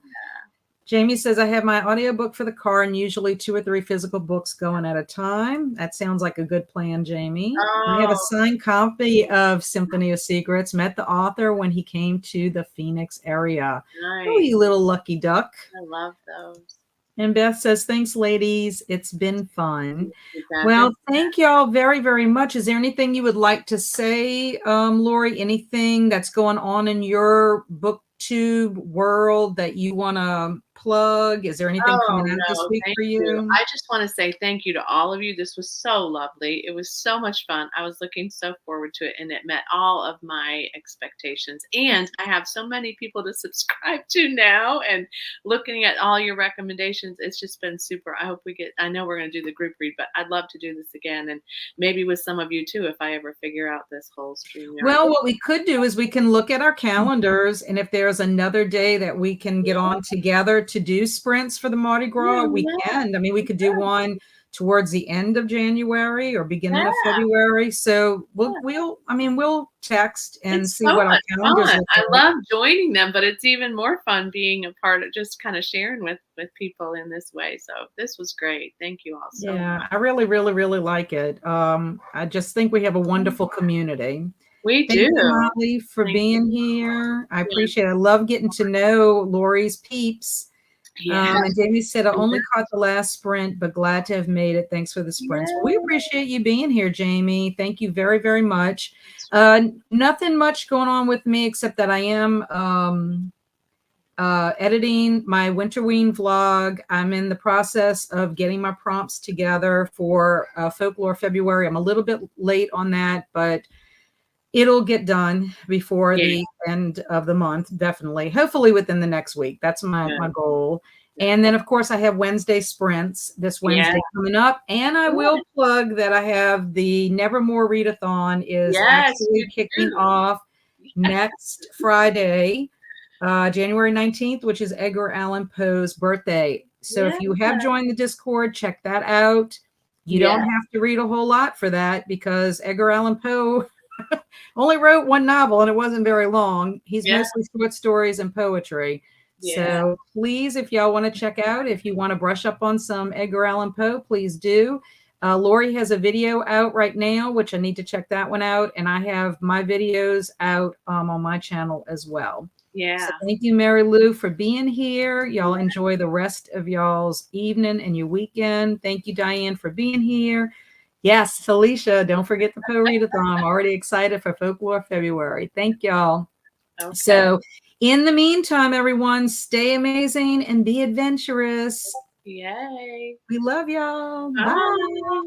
Jamie says, I have my audiobook for the car and usually 2 or 3 physical books going at a time. That sounds like a good plan, Jamie. I have a Oh, signed copy of Symphony of Secrets. Met the author when he came to the Phoenix area. Oh, nice. you little lucky duck. I love those. And Beth says, thanks, ladies. It's been fun. You got Well, it. thank y'all very, very much. Is there anything you would like to say, Lori? Anything that's going on in your BookTube world that you want to plug? Is there anything Oh, coming out this no, week thank for you. you? I just want to say thank you to all of you. This was so lovely. It was so much fun. I was looking so forward to it, and it met all of my expectations. And I have so many people to subscribe to now, and looking at all your recommendations, it's just been super. I know we're going to do the group read, but I'd love to do this again, and maybe with some of you too, if I ever figure out this whole StreamYard. Well, what we could do is we can look at our calendars, and if there's another day that we can get on together to do sprints for the Mardi Gras, we can. I mean, we could do one towards the end of January or beginning of February. So we'll text and It's see so what our much calendars fun. look I like. love joining them, but it's even more fun being a part of just kind of sharing with people in this way. So this was great. Thank you all so much. Yeah, I really, really, really like it. I just think we have a wonderful community. We Thank do. you, Molly, for Thank being here. I you. appreciate it. I love getting to know Lori's peeps. Yeah. And Jamie said, I only caught the last sprint, but glad to have made it. Thanks for the sprints. Well, we appreciate you being here, Jamie. Thank you very, very much. Nothing much going on with me except that I am editing my Winterween vlog. I'm in the process of getting my prompts together for Folklore February. I'm a little bit late on that, but it'll get done before the end of the month, definitely. Hopefully within the next week. That's my goal. And then, of course, I have Wednesday sprints this Wednesday coming up. And I will plug that I have the Nevermore Readathon is actually kicking off next Friday, January 19th, which is Edgar Allan Poe's birthday. So if you have joined the Discord, check that out. You don't have to read a whole lot for that because Edgar Allan Poe only wrote one novel and it wasn't very long. He's mostly short stories and poetry. Yeah. So please, if y'all want to check out, if you want to brush up on some Edgar Allan Poe, please do. Lori has a video out right now, which I need to check that one out. And I have my videos out on my channel as well. Yeah. So thank you, Mary Lou, for being here. Y'all enjoy the rest of y'all's evening and your weekend. Thank you, Diane, for being here. Yes, Felicia, don't forget the Poe Readathon. I'm already excited for Folklore February. Thank y'all. Okay. So in the meantime, everyone, stay amazing and be adventurous. Yay. We love y'all. Bye. Bye.